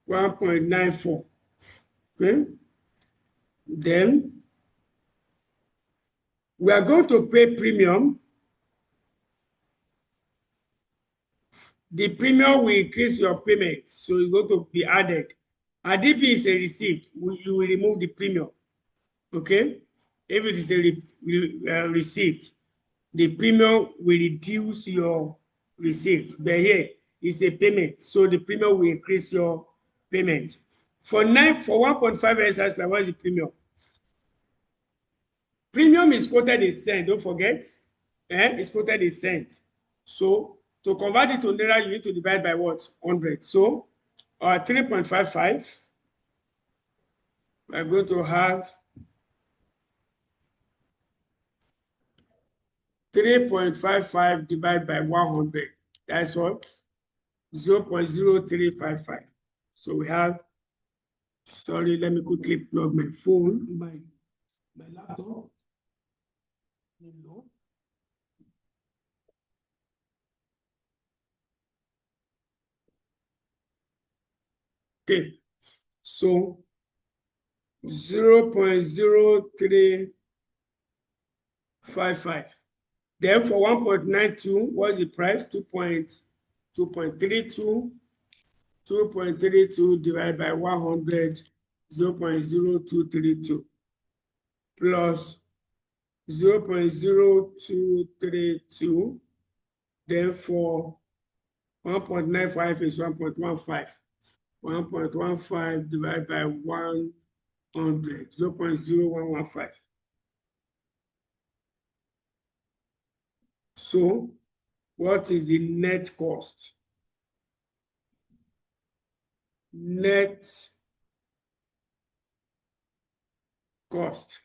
1.94. Okay. Then we are going to pay premium. The premium will increase your payment, so it's going to be added. ADP is a receipt. You will remove the premium. Okay? If it is a receipt, the premium will reduce your receipt. But here is the payment. So the premium will increase your payment. For 1.5 exercise price, what is the premium? Premium is quoted in cent, don't forget. It's quoted in cent. So to convert it to Naira, you need to divide by what? 100. So 3.55, we're going to have 3.55 divided by 100. That's what? 0.0355. So we have, sorry, let me quickly plug my phone, my laptop. No. Okay, so 0.0355. Then for 1.92, what's the price? 2.32. 2.32 divided by 100, 0.0232 plus 0.0232. Then for 1.95 is 1.15. 1.15 divided by 100, 0.0115. So what is the net cost? Net cost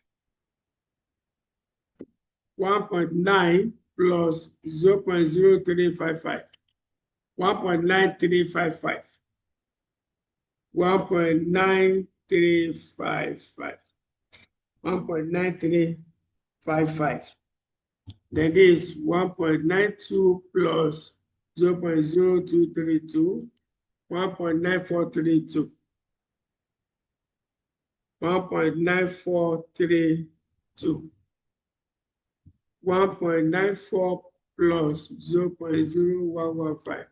1.9 plus 0.0355, 1.9355, 1.9355, 1.9355. Then this 1.92 plus 0.0232, 1.9432, 1.9432, 1.94 plus 0.0115,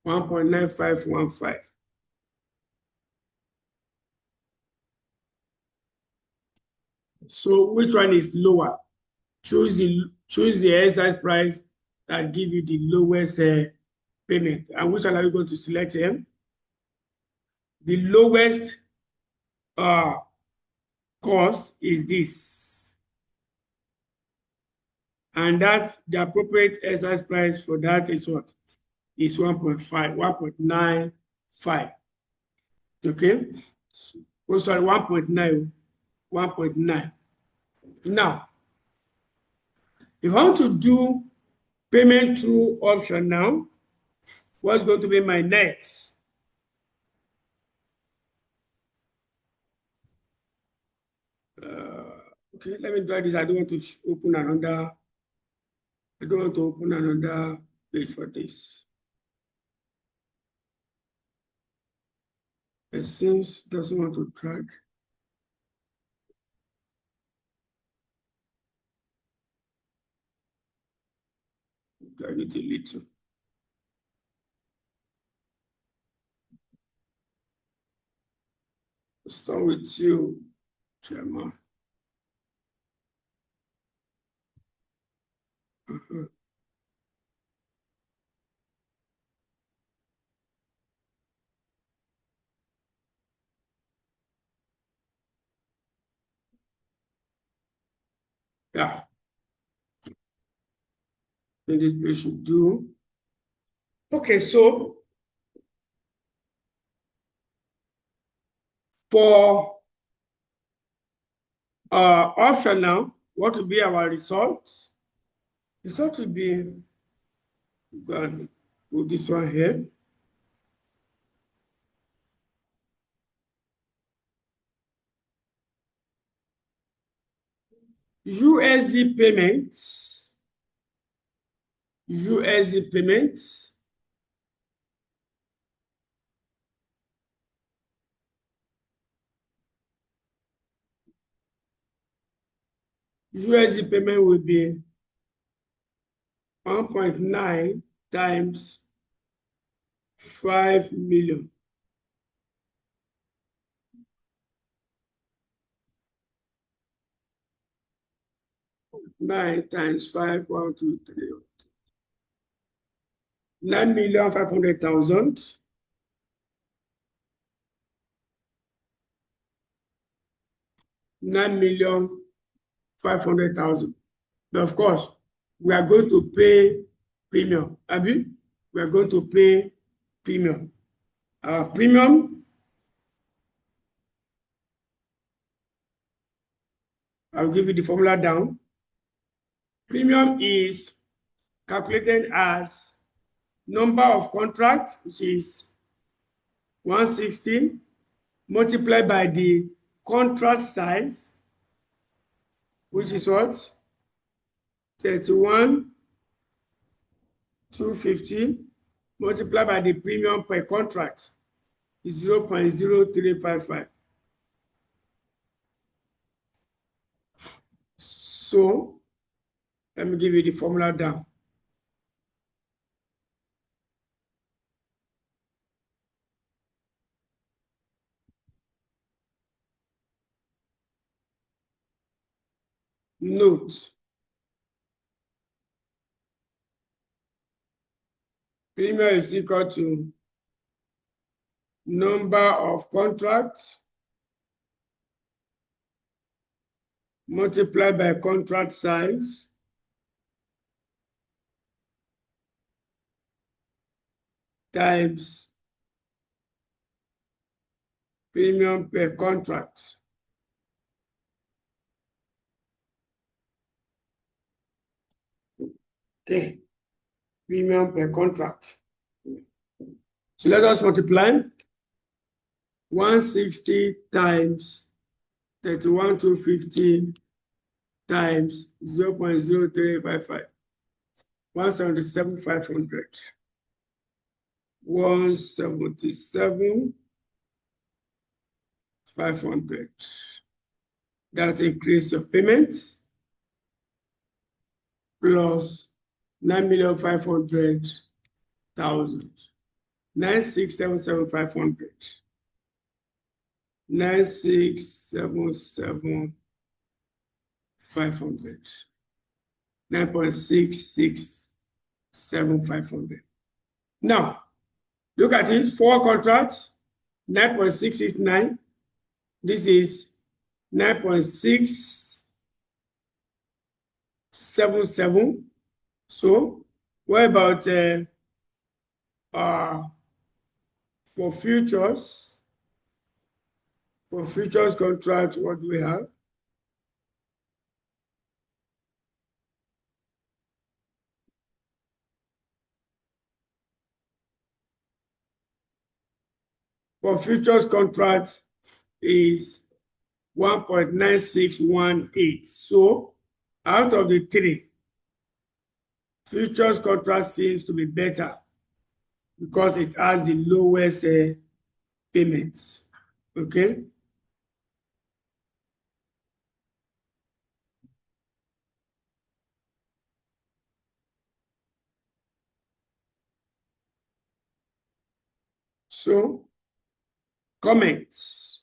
1.9515. So which one is lower? Choose the exercise price that give you the lowest payment. And which one are you going to select here? The lowest cost is this. And that the appropriate exercise price for that is what? Is 1.5, 1.95. Okay? Oh, sorry, 1.9. 1.9. Now, if I want to do payment through option now, what's going to be my net? Okay, let me try this. I don't want to open another. I don't want to open another page for this. It seems doesn't want to drag. Drag it a little. Start with you, Chairman. Yeah. And this page should do. Okay, so for option now, what will be our results? Result will be, go and put this one here. USD payments. USD payments. USD payment will be 1.9 times 5 million. 9 times 5, 1, 2, 3. 9,500,000. $9,500,000. But of course, we are going to pay premium. Abi, we are going to pay premium. Our premium, I'll give you the formula down. Premium is calculated as number of contracts, which is 160, multiplied by the contract size, which is what? 31,250, multiplied by the premium per contract is 0.0355. So let me give you the formula down. Note, premium is equal to number of contracts multiplied by contract size times premium per contract. Okay, premium per contract. So let us multiply 160 times 31,250 times 0.0355. 177,500. 177,500. That increase of payment plus 9,500,000. 9,677,500. 9,677,500. 9.667,500. Now, look at it. 4 contracts, 9.669. This is 9.677. So, what about for futures? For futures contract, what do we have? For futures contract is 1.9618. So out of the 3, futures contract seems to be better because it has the lowest payments. Okay. So, comments.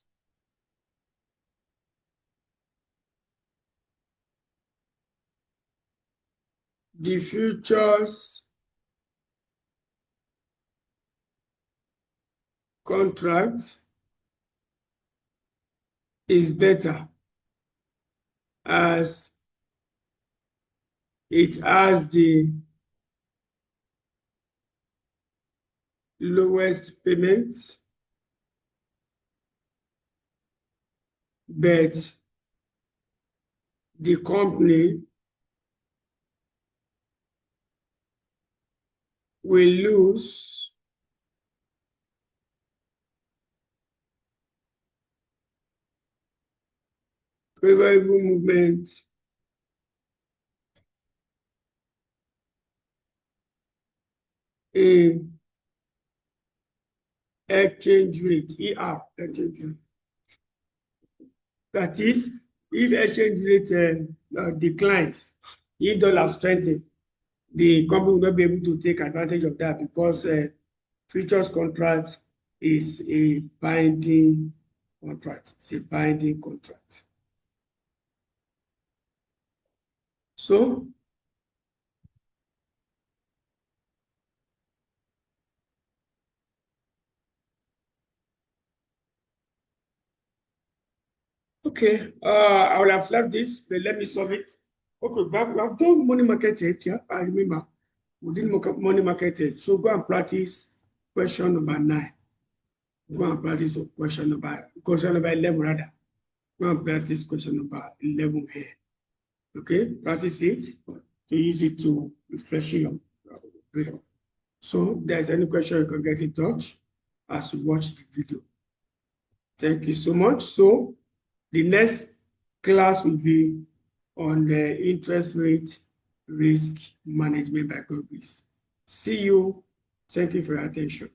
The futures contract is better as it has the lowest payments, but the company will lose favorable movement in exchange rate, ER, exchange rate. That is, if exchange rate declines, if dollar strengthens, the company will not be able to take advantage of that because futures contract is a binding contract. It's a binding contract. So, okay, I will have left this, but let me solve it. Okay, but I've done money market test, yeah, I remember. We did money market test. So go and practice question number 9. Go and practice question number 11 rather. Go and practice question number 11 here. Okay, practice it to use it to refresh your brain. So if there's any question, you can get in touch as you watch the video. Thank you so much. So the next class will be on the interest rate risk management by Globis. See you. Thank you for your attention.